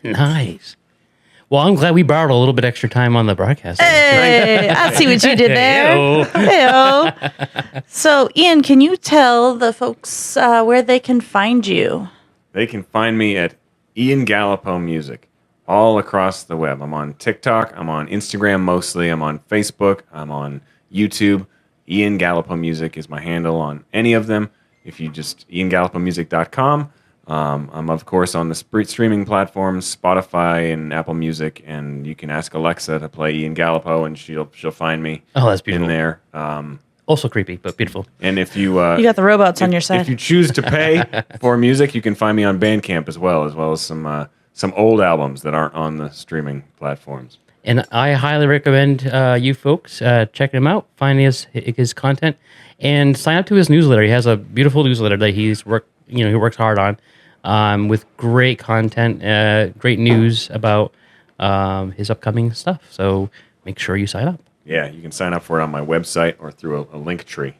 Nice. Well, I'm glad we borrowed a little bit extra time on the broadcast.
Hey, I see what you did there. Hey-o. So, Ian, can you tell the folks where they can find you?
They can find me at Ian Galipeau Music all across the web. I'm on TikTok. I'm on Instagram mostly. I'm on Facebook. I'm on YouTube. Ian Galipeau Music is my handle on any of them. If you just iangalipeaumusic.com. I'm, of course, on the streaming platforms, Spotify and Apple Music, and you can ask Alexa to play Ian Galipeau, and she'll find me.
Oh, that's beautiful.
In there.
Also creepy, but beautiful.
And if you
you got the robots on your side.
If you choose to pay for music, you can find me on Bandcamp as well as some old albums that aren't on the streaming platforms.
And I highly recommend you folks checking him out, find his content, and sign up to his newsletter. He has a beautiful newsletter that he works hard on, with great content, great news about his upcoming stuff. So make sure you sign up.
Yeah, you can sign up for it on my website or through a link tree.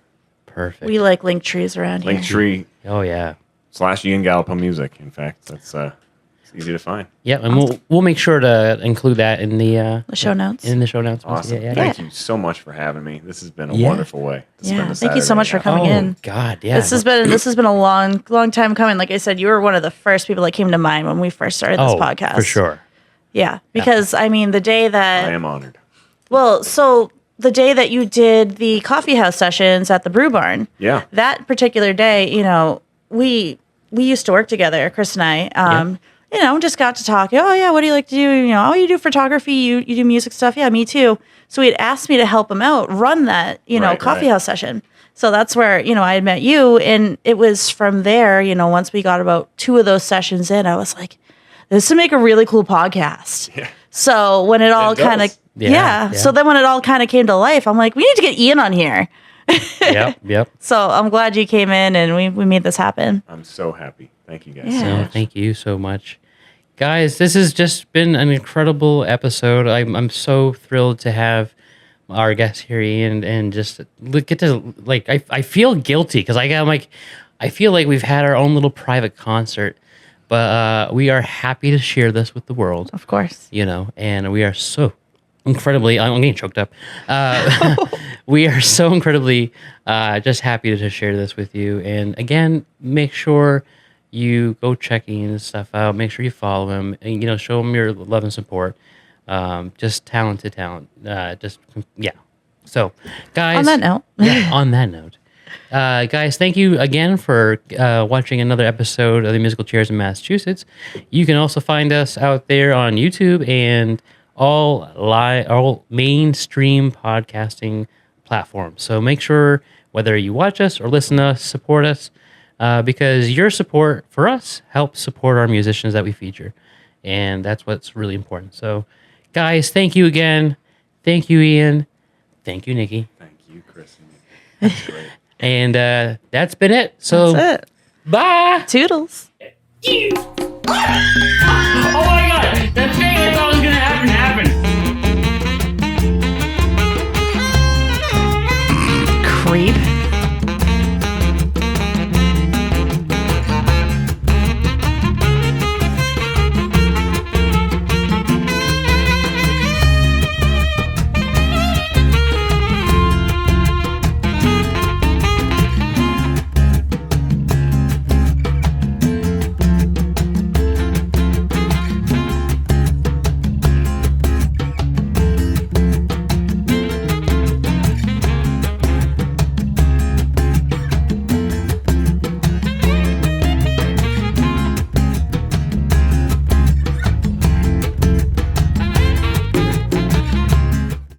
Perfect.
We like link trees around here.
Linktree.
Oh yeah.
/ Ian Galipeau Music. In fact, that's it's easy to find.
Yeah, and we'll make sure to include that in the
show notes.
In the show notes.
Awesome.
Yeah.
Thank you so much for having me. This has been a wonderful way to spend the Saturday.
Thank you so much for coming in.
Oh God, yeah.
This has been a long time coming. Like I said, you were one of the first people that came to mind when we first started this podcast.
For sure.
Yeah, because I mean, the day that
I am honored.
Well, so the day that you did the coffee house sessions at the Brew Barn.
Yeah.
That particular day, we used to work together, Chris and I. Just got to talk. Oh yeah, what do you like to do? You do photography. You do music stuff. Yeah, me too. So he had asked me to help him out run that coffee house session. So that's where I had met you, and it was from there. Once we got about 2 of those sessions in, I was like, this would make a really cool podcast. Yeah. So when it all kind of so then when it all kind of came to life, I'm like, we need to get Ian on here.
Yep.
So I'm glad you came in and we made this happen.
I'm so happy. Thank you guys.
Yeah.
So thank you so much. Guys, this has just been an incredible episode. I'm so thrilled to have our guest here, Ian, and just get to I feel guilty because I feel like we've had our own little private concert, but we are happy to share this with the world.
Of course.
And we are so incredibly, I'm getting choked up. We are so incredibly just happy to share this with you. And again, make sure you go check Ian's stuff out. Make sure you follow him and, show him your love and support. Just talent to talent. So, guys.
On that note.
Guys, thank you again for watching another episode of the Musical Chairs in Massachusetts. You can also find us out there on YouTube and all mainstream podcasting platforms. So make sure whether you watch us or listen to us, support us. Because your support for us helps support our musicians that we feature. And that's what's really important. So, guys, thank you again. Thank you, Ian. Thank you, Nikki.
Thank you, Chris. That's great.
And that's been it. So,
that's it.
Bye.
Toodles.
Oh, my God. That's it.